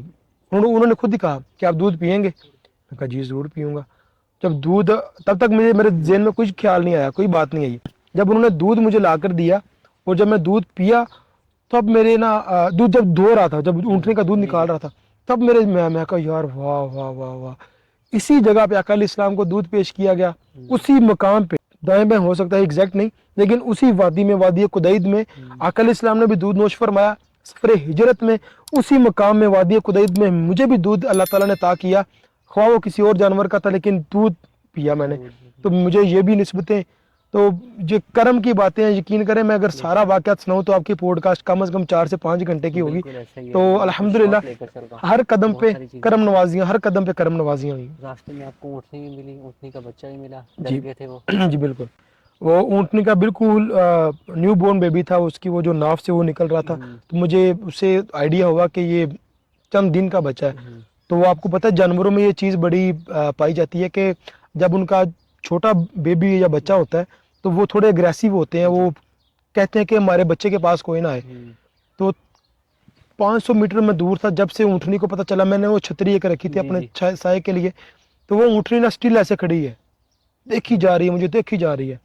انہوں نے خود ہی کہا کہ آپ دودھ پئیں گے؟ میں کہا جی ضرور پیوں گا. جب دودھ, تب تک میرے ذہن میں کچھ خیال نہیں آیا, کوئی بات نہیں آئی. جب انہوں نے دودھ مجھے لا کر دیا اور جب میں دودھ پیا تو اب میرے نا دودھ جب دھو رہا تھا, جب اونٹنے کا دودھ نکال رہا تھا, تب میرے میں کہا یار واہ واہ واہ واہ, اسی جگہ پہ آقا علیہ السلام کو دودھ پیش کیا گیا, اسی مقام پہ دائیں بائیں ہو سکتا ہے ایگزیکٹ نہیں, لیکن اسی وادی میں وادی قدید میں آقا علیہ السلام نے بھی دودھ نوش فرمایا. سفر ہجرت میں اسی مقام میں وادی قدید میں مجھے بھی دودھ اللہ تعالیٰ نے عطا کیا, خواہ وہ کسی اور جانور کا تھا لیکن دودھ پیا میں نے. تو مجھے یہ بھی نسبتیں, تو یہ کرم کی باتیں ہیں. یقین کریں میں اگر سارا واقعات سناؤں تو آپ کی پوڈ کاسٹ کم از کم 4 سے 5 گھنٹے کی ہوگی. تو الحمدللہ ہر قدم پہ کرم نوازیاں, ہر قدم پہ کرم نوازیاں ہوئی. راستے میں آپ کو اونٹنی بھی ملی, اونٹنی کا بچہ بھی ملا, جی ڈر گئے تھے وہ؟ جی بالکل, وہ اونٹنی کا بالکل نیو بورن بیبی تھا, اس کی وہ جو ناف سے وہ نکل رہا تھا, تو مجھے اس سے آئیڈیا ہوا کہ یہ چند دن کا بچہ ہے. تو وہ آپ کو پتہ ہے جانوروں میں یہ چیز بڑی پائی جاتی ہے کہ جب ان کا چھوٹا بیبی یا بچہ ہوتا ہے تو وہ تھوڑے اگریسو ہوتے ہیں, وہ کہتے ہیں کہ ہمارے بچے کے پاس کوئی نہ آئے. تو 500 میٹر میں دور تھا, جب سے اونٹنی کو پتہ چلا, میں نے وہ چھتری ایک رکھی تھی اپنے سائے کے لیے, تو وہ اونٹنی نا سٹل ایسے کھڑی ہے, دیکھی جا رہی ہے, مجھے دیکھی جا رہی ہے.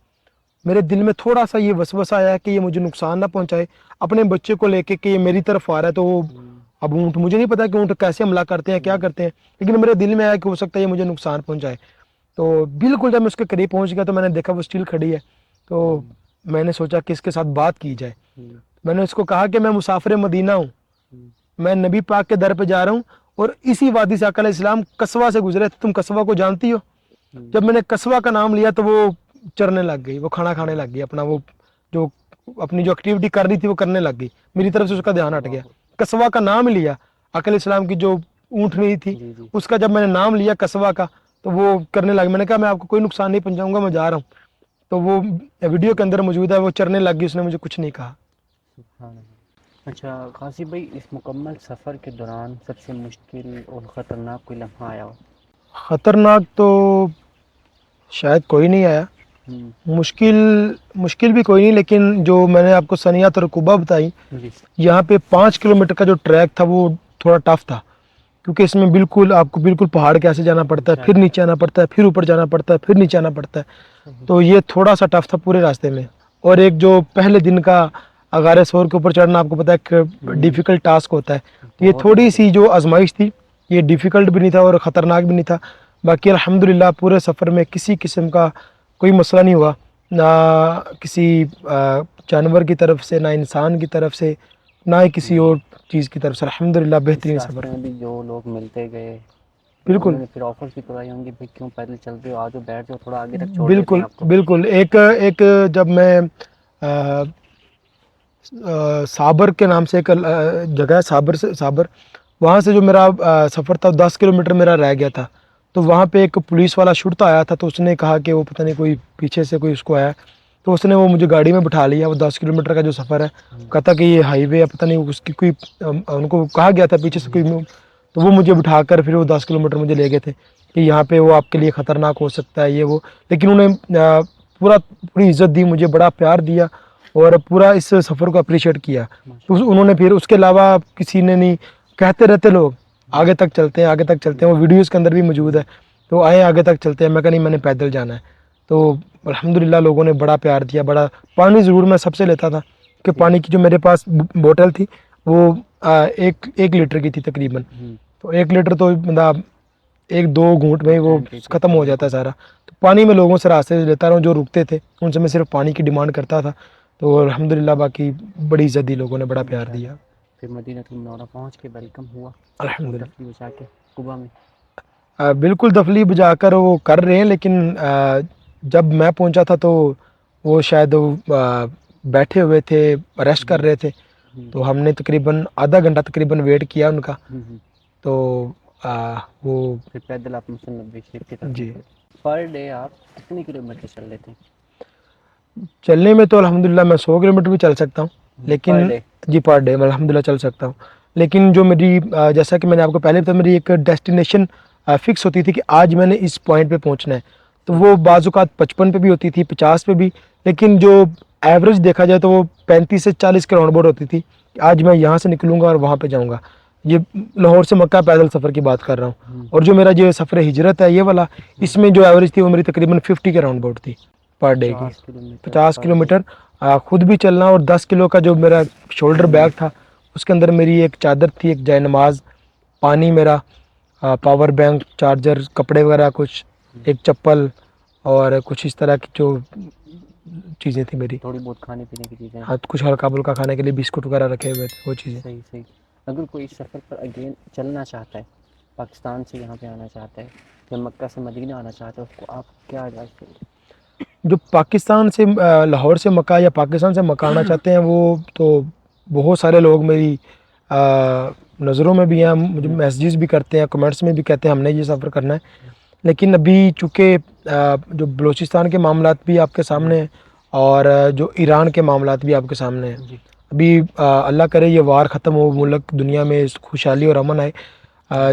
میرے دل میں تھوڑا سا یہ وسوسہ آیا کہ یہ مجھے نقصان نہ پہنچائے, اپنے بچے کو لے کے کہ یہ میری طرف آ رہا ہے تو وہ اب اونٹ مجھے نہیں پتا کہ اونٹ کیسے حملہ کرتے ہیں کیا کرتے ہیں، لیکن میرے دل میں آیا کہ ہو سکتا ہے یہ مجھے نقصان پہنچائے. تو بالکل جب میں اس کے قریب پہنچ گیا تو میں نے دیکھا وہ اسٹیل کھڑی ہے. تو میں نے سوچا کہ اس کے ساتھ بات کی جائے. میں نے اس کو کہا کہ میں مسافر مدینہ ہوں، میں نبی پاک کے در پہ جا رہا ہوں، اور اسی وادی سے آقا علیہ السلام قصوہ سے گزرے تھے، تم قصوہ کو جانتی ہو؟ جب میں نے قصوہ کا نام لیا تو وہ چرنے لگ گئی، وہ کھانا کھانے لگ گئی، اپنا وہ جو اپنی جو ایکٹیویٹی کر رہی تھی وہ کرنے لگ گئی. میری طرف سے اس کا دھیان ہٹ گیا. قصوہ کا نام لیا، آقا علیہ السلام کی جو اونٹ نہیں تھی اس کا جب میں نے نام لیا قصوہ کا تو وہ کرنے لگا. میں نے کہا میں آپ کو کوئی نقصان نہیں پہنچاؤں گا، میں جا رہا ہوں. تو وہ ویڈیو کے اندر موجود ہے، وہ چرنے لگ گئی، اس نے مجھے کچھ نہیں کہا. سبحان اللہ. اچھا قاضی بھائی، اس مکمل سفر کے دوران سب سے مشکل اور خطرناک کوئی لمحہ آیا ہو؟ خطرناک تو شاید کوئی نہیں آیا، مشکل بھی کوئی نہیں، لیکن جو میں نے آپ کو سنیات اور عقوبہ بتائی، جی یہاں پہ 5 کلومیٹر کا جو ٹریک تھا وہ تھوڑا ٹف تھا، کیونکہ اس میں بالکل آپ کو بالکل پہاڑ کے ایسے جانا پڑتا ہے، پھر نیچے آنا پڑتا ہے، پھر اوپر جانا پڑتا ہے، پھر نیچے آنا پڑتا ہے. تو یہ تھوڑا سا ٹف تھا پورے راستے میں. اور ایک جو پہلے دن کا اغار سور کے اوپر چڑھنا آپ کو پتا ہے کہ ڈیفیکلٹ ٹاسک ہوتا ہے. یہ تھوڑی سی جو آزمائش تھی، یہ ڈیفیکلٹ بھی نہیں تھا اور خطرناک بھی نہیں تھا. باقی الحمدللہ پورے سفر میں کسی قسم کا کوئی مسئلہ نہیں ہوا، نہ کسی جانور کی طرف سے، نہ انسان کی طرف سے، نہ ہی کسی اور چیز کی طرف سے. الحمدللہ بہترین اس سفر. راستے میں بھی جو لوگ ملتے گئے بالکل انہوں نے پھر آفرز بھی تو آئی ہوں گی، بھائی کیوں پیدل چل رہے ہو، آ جاؤ بیٹھ جاؤ، تھوڑا آگے تک چھوڑ دیتے بالکل ہیں آپ کو. بالکل. ایک جب میں صابر کے نام سے ایک جگہ ہے، صابر، وہاں سے جو میرا سفر تھا 10 کلومیٹر میرا رہ گیا تھا. تو وہاں پہ ایک پولیس والا شرطہ آیا تھا، تو اس نے کہا کہ وہ پتہ نہیں کوئی پیچھے سے کوئی اس کو آیا، تو اس نے وہ مجھے گاڑی میں بٹھا لیا. وہ 10 کلومیٹر کا جو سفر ہے، کہتا کہ یہ ہائی وے ہے، پتہ نہیں اس کی کوئی، ان کو کہا گیا تھا پیچھے سے کوئی، تو وہ مجھے بٹھا کر پھر وہ 10 کلومیٹر مجھے لے گئے تھے کہ یہاں پہ وہ آپ کے لیے خطرناک ہو سکتا ہے یہ وہ. لیکن انہیں پوری عزت دی، مجھے بڑا پیار دیا اور پورا اس سفر کو اپریشیٹ کیا. انہوں نے پھر اس کے علاوہ کسی نے نہیں، کہتے رہتے لوگ آگے تک چلتے ہیں آگے تک چلتے ہیں، وہ ویڈیوز کے اندر بھی موجود ہے، تو آئے آگے تک چلتے ہیں. میں کہا نہیں، میں نے پیدل جانا ہے. تو الحمدللہ لوگوں نے بڑا پیار دیا. بڑا پانی ضرور میں سب سے لیتا تھا کہ پانی کی جو میرے پاس بوتل تھی وہ 1 لیٹر کی تھی تقریباً. تو 1 لیٹر تو مطلب 1-2 گھونٹ میں وہ ختم ہو جاتا ہے سارا. تو پانی میں لوگوں سے راستے سے لیتا رہا ہوں، جو رکتے تھے ان سے میں صرف پانی کی ڈیمانڈ کرتا تھا. تو الحمدللہ باقی بڑی عزت دی لوگوں نے، بڑا پیار دیا. پھر مدینہ المنورہ پہنچ کے ویلکم ہوا الحمدللہ دفلی بچا کے قبا میں. بالکل دفلی بجا کر وہ کر رہے ہیں، لیکن جب میں پہنچا تھا تو وہ شاید بیٹھے ہوئے تھے، ریسٹ کر رہے تھے. تو ہم نے تقریباً آدھا گھنٹہ تقریباً ویٹ کیا ان کا. تو وہ پھر پیدل آپ مسلم نبی شریف کی طرف جی نکلے. پر ڈے آپ کتنے کلومیٹر چل لیتے ہیں؟ چلنے میں تو الحمدللہ میں 100 کلومیٹر بھی چل سکتا ہوں، پر لیکن ڈے؟ جی پر ڈے میں الحمدللہ چل سکتا ہوں. لیکن جو میری جیسا کہ میں نے آپ کو پہلے بتایا، میری ایک ڈیسٹینیشن فکس ہوتی تھی کہ آج میں نے اس پوائنٹ پہ پہنچنا ہے. تو وہ بعض اوقات 55 پہ بھی ہوتی تھی، 50 پہ بھی، لیکن جو ایوریج دیکھا جائے تو وہ 35 سے 40 کے راؤنڈ بورڈ ہوتی تھی کہ آج میں یہاں سے نکلوں گا اور وہاں پہ جاؤں گا. یہ لاہور سے مکہ پیدل سفر کی بات کر رہا ہوں. اور جو میرا جو سفر ہجرت ہے یہ والا، اس میں جو ایوریج تھی وہ میری تقریباً 50 کے راؤنڈ بورڈ تھی پر ڈے کی. 50 کلومیٹر خود بھی چلنا، اور 10 کلو کا جو میرا شولڈر بیگ تھا اس کے اندر میری ایک چادر تھی، ایک جائے نماز، پانی میرا، پاور بینک، چارجر، کپڑے وغیرہ کچھ، ایک چپل، اور کچھ اس طرح کی جو چیزیں تھیں میری. تھوڑی بہت کھانے پینے کی چیزیں. کچھ ہلکا پھلکا کھانے کے لیے بسکٹ وغیرہ رکھے ہوئے تھے، وہ چیزیں. صحیح. اگر کوئی اس سفر پر اگین چلنا چاہتا ہے، پاکستان سے یہاں پہ آنا چاہتا ہے یا مکہ سے مدینہ آنا چاہتا ہے، اس کو آپ کیا ایڈوائس دیں گے؟ جو پاکستان سے لاہور سے مکہ یا پاکستان سے مکہ آنا چاہتے ہیں، وہ تو بہت سارے لوگ میری نظروں میں بھی ہیں، مجھے میسیجز بھی کرتے ہیں، کمنٹس میں بھی کہتے ہیں ہم نے یہ سفر کرنا ہے. لیکن ابھی چونکہ جو بلوچستان کے معاملات بھی آپ کے سامنے ہیں اور جو ایران کے معاملات بھی آپ کے سامنے ہیں، ابھی اللہ کرے یہ وار ختم ہو، ملک دنیا میں خوشحالی اور امن آئے.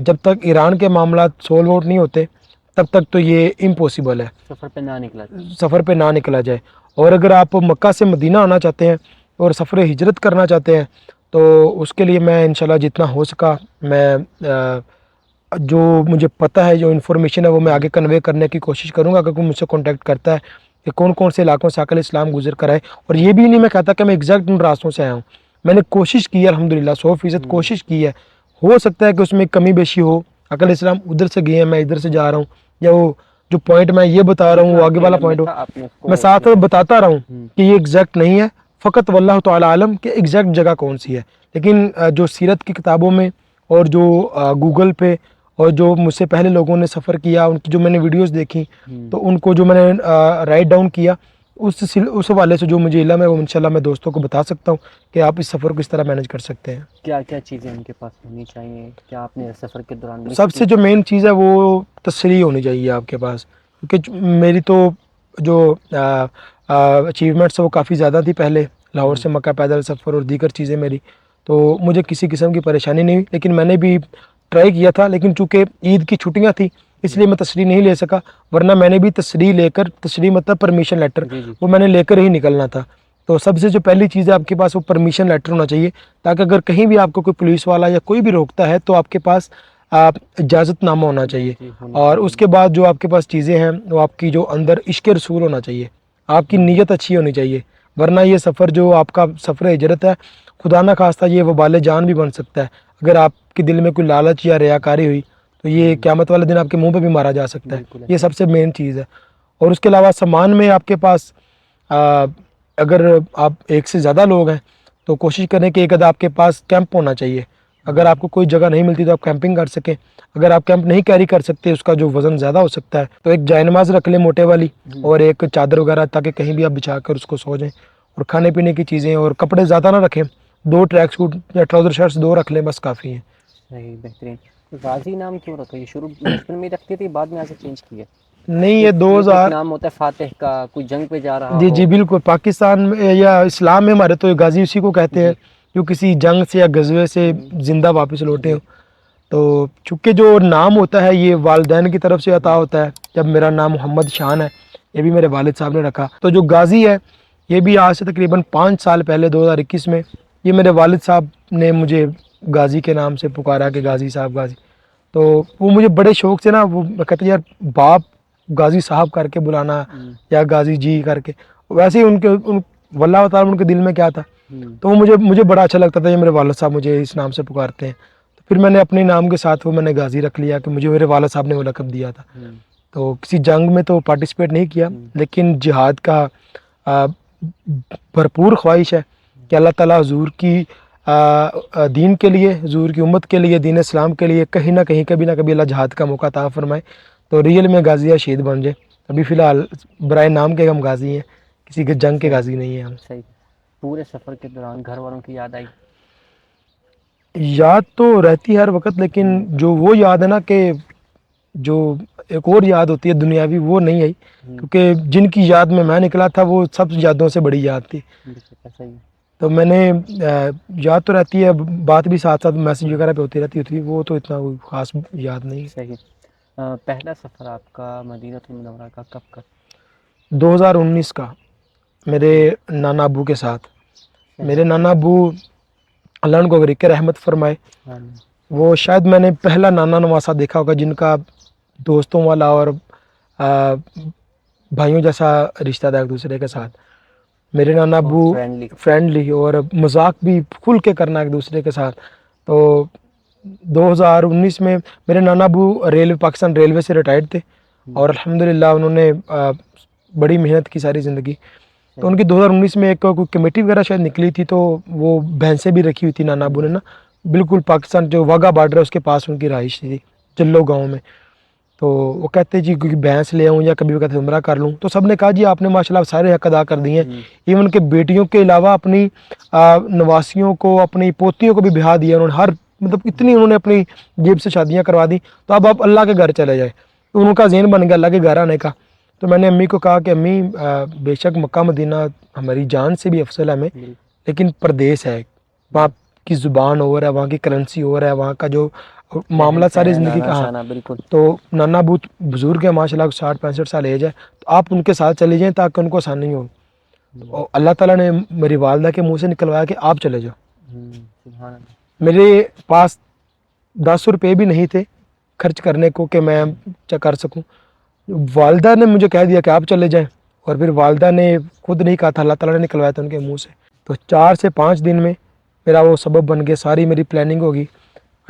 جب تک ایران کے معاملات سولو آؤٹ نہیں ہوتے تب تک تو یہ امپاسبل ہے سفر پہ نہ نکلا جائے. اور اگر آپ مکہ سے مدینہ آنا چاہتے ہیں اور سفر ہجرت کرنا چاہتے ہیں تو اس کے لیے میں انشاءاللہ جتنا ہو سکا، میں جو مجھے پتہ ہے، جو انفارمیشن ہے، وہ میں آگے کنوے کرنے کی کوشش کروں گا. اگر کوئی مجھ سے کانٹیکٹ کرتا ہے کہ کون کون سے علاقوں سے آقا علیہ السلام گزر کر آئے، اور یہ بھی نہیں میں کہتا کہ میں ایگزیکٹ ان راستوں سے آیا ہوں، میں نے کوشش کی ہے، الحمدللہ 100% کوشش کی ہے. ہو سکتا ہے کہ اس میں کمی بیشی ہو، علیہ السلام ادھر سے گئے ہیں، میں ادھر سے جا رہا ہوں، یا وہ جو پوائنٹ میں یہ بتا رہا ہوں وہ آگے والا پوائنٹ ہو، میں ساتھ میں بتاتا رہا ہوں کہ یہ ایگزیکٹ نہیں ہے، فقط واللہ تعالی عالم کہ ایگزیکٹ جگہ کون سی ہے۔ لیکن جو سیرت کی کتابوں میں اور جو گوگل پہ اور جو مجھ سے پہلے لوگوں نے سفر کیا، ان کی جو میں نے ویڈیوز دیکھی، تو ان کو جو میں نے رائٹ ڈاؤن کیا، اس حوالے سے جو مجھے علم ہے وہ انشاءاللہ میں دوستوں کو بتا سکتا ہوں کہ آپ اس سفر کو اس طرح مینیج کر سکتے ہیں۔ کیا کیا چیزیں ان کے پاس ہونی چاہیے؟ کیا آپ نے سفر کے دوران سب سے جو مین چیز ہے وہ تصریح ہونی چاہیے آپ کے پاس، کیونکہ میری تو جو اچیومنٹس وہ کافی زیادہ تھی پہلے، لاہور سے مکہ پیدل سفر اور دیگر چیزیں میری، تو مجھے کسی قسم کی پریشانی نہیں ہوئی، لیکن میں نے بھی ٹرائی کیا تھا، لیکن چونکہ عید کی چھٹیاں تھیں اس لیے میں تصریح نہیں لے سکا، ورنہ میں نے بھی تصریح لے کر، تصریح مطلب پرمیشن لیٹر، وہ میں نے لے کر ہی نکلنا تھا۔ تو سب سے جو پہلی چیز ہے آپ کے پاس وہ پرمیشن لیٹر ہونا چاہیے، تاکہ اگر کہیں بھی آپ کو کوئی پولیس والا یا کوئی بھی روکتا ہے تو آپ کے پاس اجازت نامہ ہونا چاہیے، اور اس کے بعد جو آپ کے پاس چیزیں ہیں وہ آپ کی جو اندر عشق رسول ہونا چاہیے، آپ کی نیت اچھی ہونی چاہیے، ورنہ یہ سفر جو آپ کا سفر ہجرت ہے، خدا نہ خواستہ یہ وبال جان بھی بن سکتا ہے۔ اگر آپ کے دل میں کوئی لالچ یا ریاکاری ہوئی تو یہ قیامت والے دن آپ کے منہ پہ بھی مارا جا سکتا ہے، یہ سب سے مین چیز ہے۔ اور اس کے علاوہ سامان میں آپ کے پاس اگر آپ ایک سے زیادہ لوگ ہیں تو کوشش کریں کہ ایک آدھا آپ کے پاس کیمپ ہونا چاہیے، اگر آپ کو کوئی جگہ نہیں ملتی تو آپ کیمپنگ کر سکیں، اگر آپ کیمپ نہیں کیری کر سکتے، اس کا جو وزن زیادہ ہو سکتا ہے، تو ایک جائے نماز رکھ لیں موٹے والی، اور ایک چادر وغیرہ، تاکہ کہیں بھی آپ بچھا کر اس کو سو جائیں، اور کھانے پینے کی چیزیں اور کپڑے زیادہ نہ رکھیں، 2 ٹریک سوٹ یا ٹراؤزر شرٹس 2 رکھ لیں، بس کافی ہیں۔ صحیح، بہترین۔ غازی نام کیوں رکھا؟ یہ شروع بچپن میں ہی رکھتی تھی، بعد میں ایسے چینج کیا؟ نہیں، یہ ایک 2000 نام ہوتا ہے فاتح کا، کوئی جنگ پہ جا رہا جی ہو۔ جی بالکل، پاکستان میں یا اسلام میں ہمارے تو غازی اسی کو کہتے ہیں جو کسی جنگ سے یا غزوے سے زندہ واپس لوٹے ہوں۔ تو چونکہ جو نام ہوتا ہے یہ والدین کی طرف سے عطا ہوتا ہے، جب میرا نام محمد شان ہے، یہ بھی میرے والد صاحب نے رکھا، تو جو غازی ہے یہ بھی آج سے تقریباً 5 سال پہلے 2021 میں یہ میرے والد صاحب نے مجھے غازی کے نام سے پکارا کہ غازی صاحب غازی، تو وہ مجھے بڑے شوق سے نا، وہ کہتے ہیں یار باپ غازی صاحب کر کے بلانا یا غازی جی کر کے، ویسے ہی ان کے واللہ تعالیٰ ان کے دل میں کیا تھا، تو وہ مجھے بڑا اچھا لگتا تھا یہ میرے والد صاحب مجھے اس نام سے پکارتے ہیں، تو پھر میں نے اپنے نام کے ساتھ وہ میں نے غازی رکھ لیا کہ مجھے میرے والد صاحب نے وہ لقب دیا تھا۔ تو کسی جنگ میں تو پارٹیسپیٹ نہیں کیا، لیکن جہاد کا بھرپور خواہش ہے کہ اللہ تعالیٰ حضور کی دین کے لیے، حضور کی امت کے لیے، دین اسلام کے لیے کہیں نہ کہیں کبھی نہ کبھی اللہ جہاد کا موقع عطا فرمائے، تو ریئل میں غازی یا شہید بن جائے۔ ابھی فی الحال برائے نام کے ہم غازی ہیں، کسی کے جنگ کے غازی نہیں ہیں ہم۔ صحیح۔ پورے سفر کے دوران گھر والوں کی یاد آئی؟ یاد تو رہتی ہے ہر وقت، لیکن جو وہ یاد ہے نا کہ جو ایک اور یاد ہوتی ہے دنیاوی، وہ نہیں آئی، کیونکہ جن کی یاد میں نکلا تھا وہ سب یادوں سے بڑی یاد تھی، صحیح۔ تو میں نے یاد تو رہتی ہے، بات بھی ساتھ ساتھ میسیج وغیرہ پہ ہوتی رہتی تھی، وہ تو اتنا خاص یاد نہیں۔ صحیح۔ پہلا سفر آپ کا مدینہ المنورہ کا کب کا؟ 2019 کا، میرے نانا ابو کے ساتھ۔ میرے نانا ابو اللہ ان کو غریق رحمت فرمائے، وہ شاید میں نے پہلا نانا نواسا دیکھا ہوگا جن کا دوستوں والا اور بھائیوں جیسا رشتہ تھا ایک دوسرے کے ساتھ۔ میرے نانا ابو فرینڈلی اور مذاق بھی کھل کے کرنا ایک دوسرے کے ساتھ۔ تو 2019 میں میرے نانا ابو پاکستان ریلوے سے ریٹائرڈ تھے، اور الحمدللہ انہوں نے بڑی محنت کی ساری زندگی، تو ان کی 2019 میں ایک کوئی کمیٹی وغیرہ شاید نکلی تھی، تو وہ بھینسیں بھی رکھی ہوئی تھی نانا ابو نے نا، بالکل پاکستان جو واگا بارڈر ہے اس کے پاس ان کی رہائش تھی جلو گاؤں میں، تو وہ کہتے جی کیونکہ بھینس لے آؤں یا کبھی بھی کہتے عمرہ کر لوں، تو سب نے کہا جی آپ نے ماشاءاللہ سارے حق ادا کر دیے ہیں، ایون کہ بیٹیوں کے علاوہ اپنی نواسیوں کو، اپنی پوتیوں کو بھی بہا دیا انہوں نے، ہر مطلب اتنی انہوں نے اپنی جیب سے شادیاں کروا دی، تو اب آپ اللہ کے گھر چلے جائے، تو ان کا ذہن بن گیا اللہ کے گھر آنے کا۔ تو میں نے امی کو کہا کہ امی بے شک مکہ مدینہ ہماری جان سے بھی افضل ہے ہمیں، لیکن پردیس ہے، وہاں کی زبان اور ہے، وہاں کی کرنسی اور ہے، وہاں کا جو معاملہ ساری زندگی کا، ہاں تو نانا بہت بزرگ ہے ماشاء اللہ، 60-65 سال ایج ہے، تو آپ ان کے ساتھ چلے جائیں تاکہ ان کو آسانی ہو۔ اور اللہ تعالیٰ نے میری والدہ کے منہ سے نکلوایا کہ آپ چلے جاؤ۔ میرے پاس 10 روپے بھی نہیں تھے خرچ کرنے کو کہ میں کر سکوں، والدہ نے مجھے کہہ دیا کہ آپ چلے جائیں، اور پھر والدہ نے خود نہیں کہا تھا، اللہ تعالیٰ نے نکلوایا تھا ان کے منہ سے، تو 4 سے 5 دن میں میرا وہ سبب بن گیا، ساری میری پلاننگ ہوگی،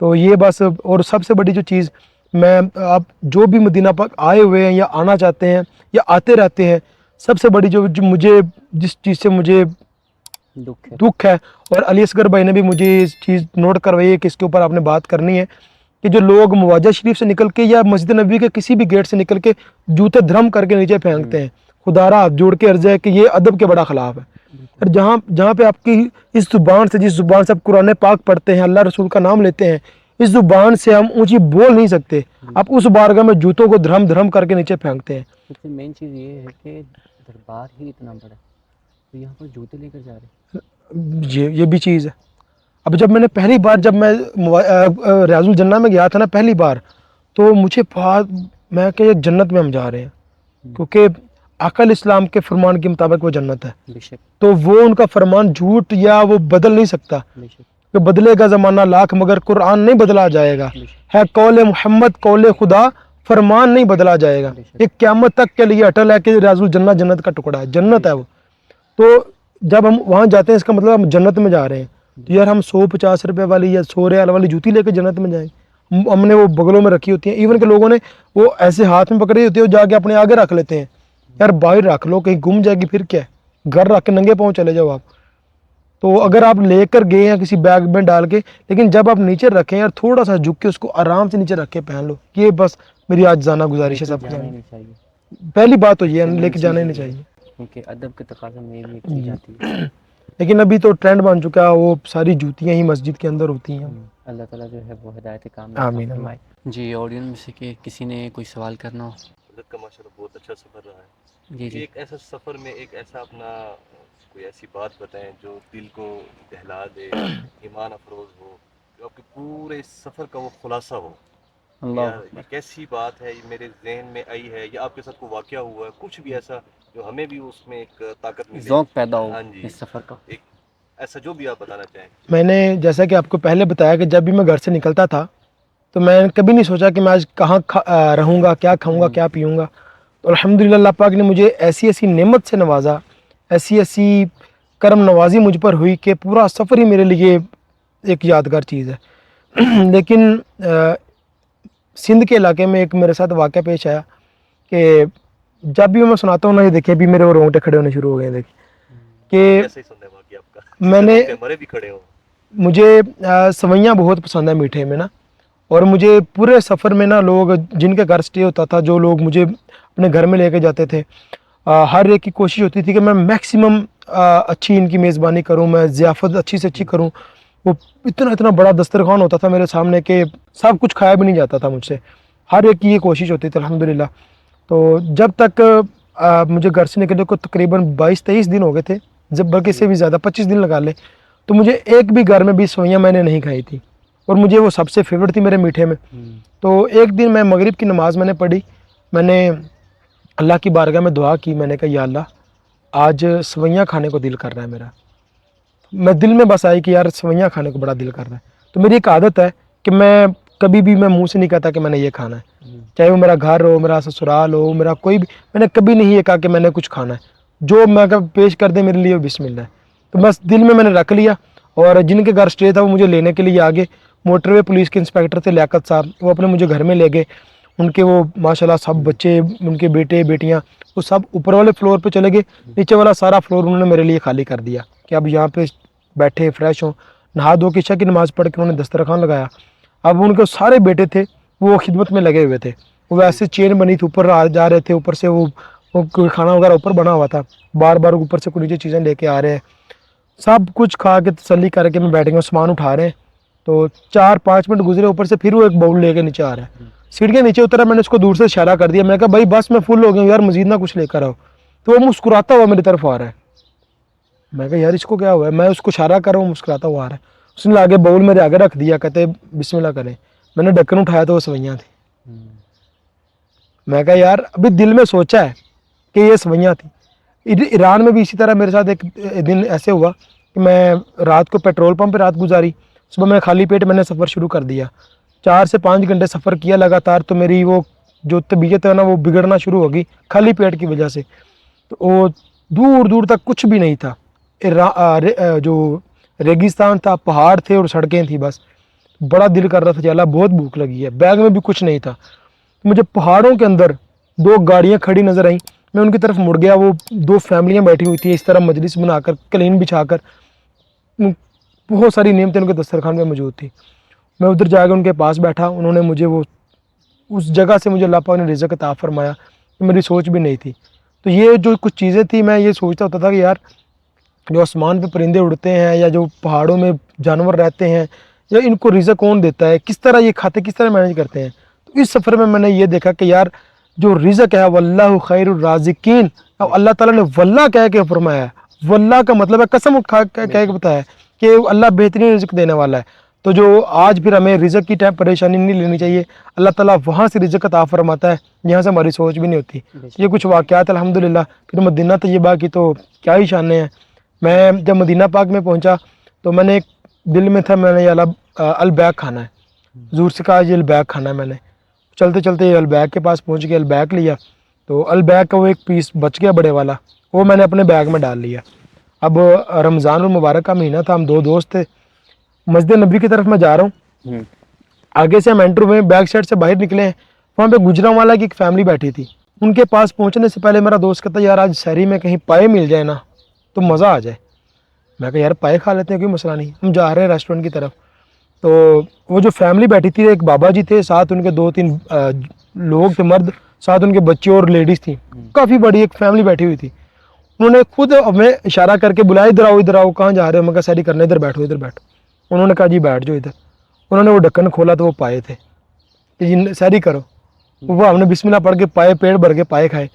تو یہ بس. اور سب سے بڑی جو چیز میں آپ جو بھی مدینہ پاک آئے ہوئے ہیں یا آنا چاہتے ہیں یا آتے رہتے ہیں, سب سے بڑی جو مجھے جس چیز سے مجھے دکھ ہے, اور علی اصغر بھائی نے بھی مجھے اس چیز نوٹ کروائی ہے کہ اس کے اوپر آپ نے بات کرنی ہے, کہ جو لوگ مواجہ شریف سے نکل کے یا مسجد نبوی کے کسی بھی گیٹ سے نکل کے جوتے دھرم کر کے نیچے پھینکتے ہیں, خدا را ہاتھ جوڑ کے عرض ہے کہ یہ ادب کے بڑا خلاف ہے. اور جہاں پہ آپ کی اس زبان سے, جس زبان سے آپ قرآن پاک پڑھتے ہیں, اللہ رسول کا نام لیتے ہیں, اس زبان سے ہم اونچی بول نہیں سکتے, آپ اس بارگاہ میں جوتوں کو دھرم دھرم کر کے نیچے پھینکتے ہیں. سب سے مین چیز یہ ہے کہ دربار ہی اتنا بڑا ہے تو یہاں پر جوتے لے کر جا رہے ہیں. یہ بھی چیز ہے. اب جب میں نے پہلی بار جب میں ریاض الجنہ میں گیا تھا نا پہلی بار, تو مجھے میں کہ جنت میں ہم جا رہے ہیں, کیونکہ آقا علیہ السلام کے فرمان کے مطابق وہ جنت ہے. بے شک تو وہ ان کا فرمان جھوٹ یا وہ بدل نہیں سکتا, بے شک کہ بدلے گا زمانہ لاکھ مگر قرآن نہیں بدلا جائے گا, ہے قول محمد قول خدا, فرمان نہیں بدلا جائے گا. یہ قیامت تک کے لیے اٹل ہے کہ ریاض الجنہ جنت کا ٹکڑا ہے, جنت ہے وہ. تو جب ہم وہاں جاتے ہیں اس کا مطلب ہم جنت میں جا رہے ہیں. تو یار ہم 150 روپے والی یا 100 ریال والی جوتی لے کے جنت میں جائیں, ہم نے وہ بغلوں میں رکھی ہوتی ہیں, ایون کہ لوگوں نے وہ ایسے ہاتھ میں پکڑی ہوتی ہے, وہ جا کے اپنے آگے رکھ لیتے ہیں. یار باہر رکھ لو, کہیں گم جائے گی پھر کیا ہے, گھر رکھ کے ننگے پاؤں چلے جاؤ آپ. تو اگر آپ لے کر گئے ہیں کسی بیگ میں ڈال کے, لیکن جب آپ نیچے رکھیں یار تھوڑا سا جھک کے اس کو آرام سے نیچے رکھ کے پہن لو. یہ بس میری آج جانا گزارش ہے سب جانا کو. ہی نہیں چاہیے, پہلی بات تو یہ ہے, لے کے جانا ہی نہیں چاہیے. کیونکہ ادب کے تقاضے میں یہ بھی ایک چیز آتی ہے. لیکن ابھی تو ٹرینڈ بن چکا ہے, وہ ساری جوتیاں ہی مسجد کے اندر ہوتی ہیں. اللہ تعالیٰ جو ہے وہ ہدایت کام آمین. فرمائے. جی آڈینس میں سے کہ کسی نے کوئی سوال کرنا ہو. حضرت کا ماشاءاللہ بہت اچھا سفر رہا ہے. جی جی ایک ایسا سفر میں ایک ایسا اپنا کوئی ایسی بات بتائیں جو دل کو دہلا دے, ایمان افروز ہو, جو آپ کے پورے سفر کا وہ خلاصہ ہو. اللہ یہ کیسی بات ہے, یہ میرے ذہن میں آئی ہے, یا آپ کے ساتھ کوئی واقعہ ہوا ہے, کچھ بھی ایسا جو ہمیں بھی اس میں ایک طاقت ملے, ذوق پیدا ہو ہاں جی, اس سفر کا. ایک ایسا جو بھی آپ بتانا چاہیں. میں نے جیسا کہ آپ کو پہلے بتایا کہ جب بھی میں گھر سے نکلتا تھا تو میں کبھی نہیں سوچا کہ میں آج کہاں رہوں گا, کیا کھاؤں گا, کیا پیوں گا. تو الحمدللہ اللہ پاک نے مجھے ایسی ایسی نعمت سے نوازا, ایسی ایسی کرم نوازی مجھ پر ہوئی کہ پورا سفر ہی میرے لیے ایک یادگار چیز ہے. لیکن سندھ کے علاقے میں ایک میرے ساتھ واقعہ پیش آیا کہ جب بھی میں سناتا ہوں نا, یہ دیکھیں بھی میرے وہ رونگٹے کھڑے ہونے شروع ہو گئے. دیکھیں کہ کیسے ہی سننا ہے واقعہ آپ کا, میں نے ہمارے بھی کھڑے ہو. مجھے سوئیاں بہت پسند ہے میٹھے میں نا, اور مجھے پورے سفر میں نا لوگ جن کے گھر سٹے ہوتا تھا, جو لوگ مجھے اپنے گھر میں لے کے جاتے تھے, ہر ایک کی کوشش ہوتی تھی کہ میں میکسیمم اچھی ان کی میزبانی کروں, میں ضیافت اچھی سے اچھی کروں. وہ اتنا بڑا دسترخوان ہوتا تھا میرے سامنے کہ سب کچھ کھایا بھی نہیں جاتا تھا مجھ سے, ہر ایک کی یہ کوشش ہوتی تھی الحمدللہ. تو جب تک مجھے گھر سے نکلنے کو تقریباً 22-23 دن ہو گئے تھے, جب بلکہ سے بھی زیادہ 25 دن لگا لے, تو مجھے ایک بھی گھر میں بھی سوئیاں میں نے نہیں کھائی تھی, اور مجھے وہ سب سے فیورٹ تھی میرے میٹھے میں. تو ایک دن میں مغرب کی نماز میں نے پڑھی, میں نے اللہ کی بارگاہ میں دعا کی, میں نے کہا یا اللہ آج سوئیاں کھانے کو دل کر رہا ہے میرا. میں دل میں بس آئی کہ یار سوئیاں کھانے کو بڑا دل کر رہا ہے. تو میری ایک عادت ہے کہ میں کبھی بھی میں منہ سے نہیں کہتا کہ میں نے یہ کھانا ہے, چاہے وہ میرا گھر ہو, میرا سسرال ہو, میرا کوئی بھی, میں نے کبھی نہیں یہ کہا کہ میں نے کچھ کھانا ہے. جو میں پیش کر دے میرے لیے وہ بسم اللہ ہے. تو بس دل میں نے رکھ لیا, اور جن کے گھر سٹے تھا وہ مجھے لینے کے لیے آگے, موٹر وے پولیس کے انسپیکٹر تھے لیاقت صاحب, وہ اپنے مجھے گھر میں لے گئے. ان کے وہ ماشاءاللہ سب بچے, ان کے بیٹے بیٹیاں, وہ سب اوپر والے فلور پہ چلے گئے, نیچے والا سارا فلور انہوں نے میرے لیے خالی کر دیا کہ اب یہاں پہ بیٹھے فریش ہوں. نہا دھو کے عشاء کی نماز پڑھ کے انہوں نے دسترخوان لگایا. اب ان کے سارے بیٹے تھے وہ خدمت میں لگے ہوئے تھے, وہ ویسے چین بنی تھی, اوپر جا رہے تھے, اوپر سے وہ کوئی کھانا وغیرہ اوپر بنا ہوا تھا, بار بار اوپر سے کوئی نیچے چیزیں لے کے آ رہے ہیں. سب کچھ کھا کے تسلی کر کے میں بیٹھ گیا, سامان اٹھا رہے ہیں. تو 4-5 منٹ گزرے, اوپر سے پھر وہ ایک باؤل لے کے نیچے آ رہا ہے. سیڑھیاں نیچے اترا, میں نے اس کو دور سے اشارہ کر دیا, میں نے کہا بھائی بس میں فل ہو گیا ہوں یار, مزید نہ کچھ لے کر آؤ. تو وہ مسکراتا ہوا میری طرف آ رہا ہے. میں کہا یار اس کو کیا ہوا ہے, میں اس کو اشارہ کر رہا ہوں, مسکراتا ہوا آ رہا ہے. اس نے آگے باؤل میرے آگے رکھ دیا, کہتے بسم اللہ کریں. میں نے ڈھکن اٹھایا تو وہ سوئیاں تھیں. میں کہا یار ابھی دل میں سوچا ہے کہ یہ سوئیاں تھیں. ایران میں بھی اسی طرح میرے ساتھ ایک دن ایسے ہوا کہ میں رات کو پیٹرول پمپ پہ رات گزاری, صبح میں خالی پیٹ میں نے سفر شروع کر دیا. 4 سے 5 گھنٹے سفر کیا لگاتار, تو میری وہ جو طبیعت ہے نا وہ بگڑنا شروع ہوگی خالی پیٹ کی وجہ سے. تو وہ دور دور تک کچھ بھی نہیں تھا, جو ریگستان تھا, پہاڑ تھے اور سڑکیں تھیں بس. بڑا دل کر رہا تھا کہ اللہ بہت بھوک لگی ہے، بیگ میں بھی کچھ نہیں تھا. مجھے پہاڑوں کے اندر 2 گاڑیاں کھڑی نظر آئیں. میں ان کی طرف مڑ گیا، وہ 2 فیملیاں بیٹھی ہوئی تھیں اس طرح مجلس بنا کر، قلین بچھا کر، بہت ساری نعمتیں ان کے دسترخوان میں موجود تھی. میں ادھر جا کے ان کے پاس بیٹھا. انہوں نے مجھے وہ اس جگہ سے مجھے اللہ پاک نے رزق عطا فرمایا کہ میری سوچ بھی نہیں تھی. تو یہ جو کچھ چیزیں تھیں، میں یہ سوچتا ہوتا تھا کہ یار جو آسمان پہ پرندے اڑتے ہیں یا جو پہاڑوں میں جانور رہتے ہیں، یا ان کو رزق کون دیتا ہے، کس طرح یہ کھاتے، کس طرح مینیج کرتے ہیں. تو اس سفر میں نے یہ دیکھا کہ یار جو رزق ہے واللہ خیر الرازقین، اللہ تعالیٰ نے واللہ کہہ کے فرمایا ہے. واللہ کا مطلب ہے قسم کہہ کے بتایا ہے کہ اللہ بہترین رزق دینے والا ہے. تو جو آج پھر ہمیں رزق کی پریشانی نہیں لینی چاہیے. اللہ تعالیٰ وہاں سے رزق عطا فرماتا ہے جہاں سے ہماری سوچ بھی نہیں ہوتی. یہ کچھ واقعات الحمدللہ. پھر مدینہ طیبہ کی تو کیا ہی شانیں ہیں. میں جب مدینہ پاک میں پہنچا تو میں نے ایک دل میں تھا، میں نے یہ البیک کھانا ہے. حضور سے کہا یہ البیک کھانا ہے. میں نے چلتے چلتے البیک کے پاس پہنچ کے البیک لیا. تو البیک کا وہ ایک پیس بچ گیا بڑے والا، وہ میں نے اپنے بیگ میں ڈال لیا. اب رمضان المبارک کا مہینہ تھا، ہم 2 دوست تھے. مسجد نبی کی طرف میں جا رہا ہوں، آگے سے ہم انٹر ہوئے، بیک سائڈ سے باہر نکلے ہیں. وہاں پہ گجرانوالا کی ایک فیملی بیٹھی تھی. ان کے پاس پہنچنے سے پہلے میرا دوست کہتا یار آج سحری میں کہیں پائے مل جائے نا تو مزہ آ جائے. میں کہا یار پائے کھا لیتے ہیں، کوئی مسئلہ نہیں. ہم جا رہے ہیں ریسٹورنٹ کی طرف. تو وہ جو فیملی بیٹھی تھی، ایک بابا جی تھے، ساتھ ان کے 2-3 لوگ تھے مرد، ساتھ ان کے بچے اور لیڈیز تھیں. کافی بڑی ایک فیملی بیٹھی ہوئی تھی. انہوں نے خود ہمیں اشارہ کر کے بلایا ادھر آؤ ادھر آؤ. کہاں جا رہے ہو؟ میں کہا سحری کرنے، ادھر بیٹھو ادھر بیٹھو. انہوں نے کہا جی بیٹھ جاؤ ادھر. انہوں نے وہ ڈھکن کھولا تو وہ پائے تھے کہ جی سحری کرو. وہ ہم نے بسم اللہ پڑھ کے پائے، پیٹ بھر کے پائے کھائے.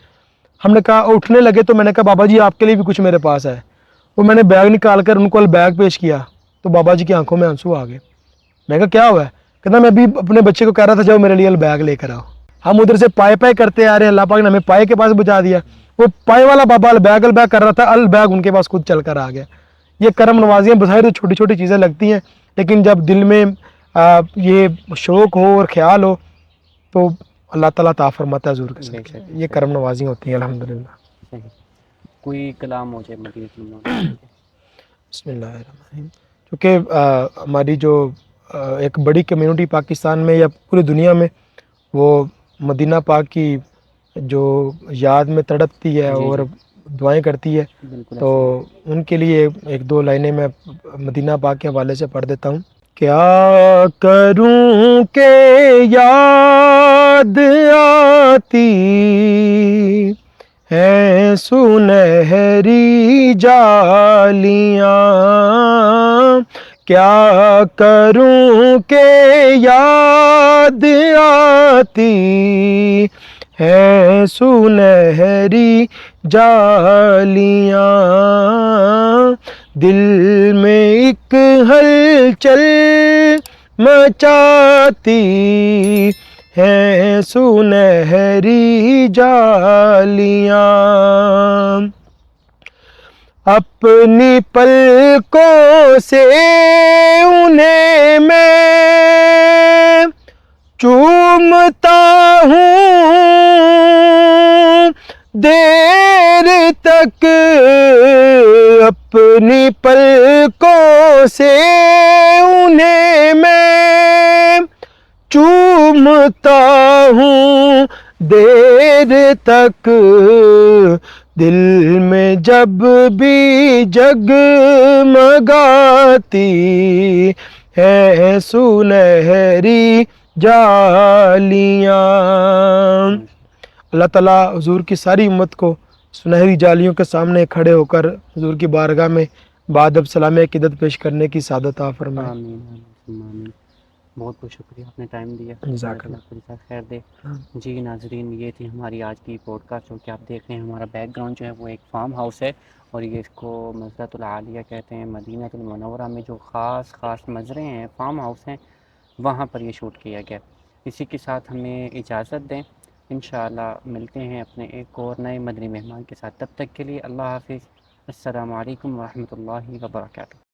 ہم نے کہا اٹھنے لگے تو میں نے کہا بابا جی آپ کے لیے بھی کچھ میرے پاس ہے. وہ میں نے بیگ نکال کر ان کو بیگ پیش کیا تو بابا جی کی آنکھوں میں آنسو آ گئے. میں کہا کیا ہوا ہے؟ کہتا میں ابھی اپنے بچے کو کہہ رہا تھا جاؤ میرے لیے بیگ لے کر آؤ. ہم ادھر سے پائے پائے کرتے آ رہے ہیں، اللہ پاک نے ہمیں پائے کے پاس بچا دیا. وہ پائے والا بابا البیگ کر رہا تھا، البیگ ان کے پاس خود چل کر آ گیا. یہ کرم نوازیاں بظاہر تو چھوٹی چھوٹی چیزیں لگتی ہیں، لیکن جب دل میں یہ شوق ہو اور خیال ہو تو اللہ تعالیٰ عطا فرماتا ہے حضور کے صدقے. یہ کرم نوازیاں ہوتی ہیں الحمدللہ. صحیح. کوئی کلام ہو جائے مدینہ المنورہ. بسم اللہ الرحمن الرحیم. چونکہ ہماری جو ایک بڑی کمیونٹی پاکستان میں یا پوری دنیا میں وہ مدینہ پاک کی جو یاد میں تڑپتی ہے اور دعائیں کرتی ہے، بالکل تو ایسے ان کے لیے 1-2 لائنیں میں مدینہ پاک کے حوالے سے پڑھ دیتا ہوں. کیا کروں کہ یاد آتی ہے سنہری جالیاں، کیا کروں کہ یاد آتی ہے سنہری جالیاں، دل میں ایک ہلچل مچاتی ہے سنہری جالیاں، اپنی پلکوں سے انہیں میں چومتا ہوں دیر تک، اپنی پلکوں سے انہیں میں چومتا ہوں دیر تک، دل میں جب بھی جگمگاتی ہے سنہری جالیاں. اللہ تعالیٰ حضور کی ساری امت کو سنہری جالیوں کے سامنے کھڑے ہو کر حضور کی بارگاہ میں بادب سلام عقیدت پیش کرنے کی سعادت عطا فرمائے. آمین آمین. بہت بہت شکریہ، آپ نے ٹائم دیا. جزاک اللہ خیر خیر دے. جی ناظرین، یہ تھی ہماری آج کی پوڈ کاسٹ. جو کہ آپ دیکھ رہے ہیں ہمارا بیک گراؤنڈ جو ہے وہ ایک فارم ہاؤس ہے، اور یہ اس کو مزرعۃ العالیہ کہتے ہیں. مدینہ المنورہ میں جو خاص مزرعے ہیں، فارم ہاؤس ہیں، وہاں پر یہ شوٹ کیا گیا. اسی کے ساتھ ہمیں اجازت دیں، انشاءاللہ ملتے ہیں اپنے ایک اور نئے مدنی مہمان کے ساتھ. تب تک کے لیے اللہ حافظ. السلام علیکم ورحمۃ اللہ وبرکاتہ.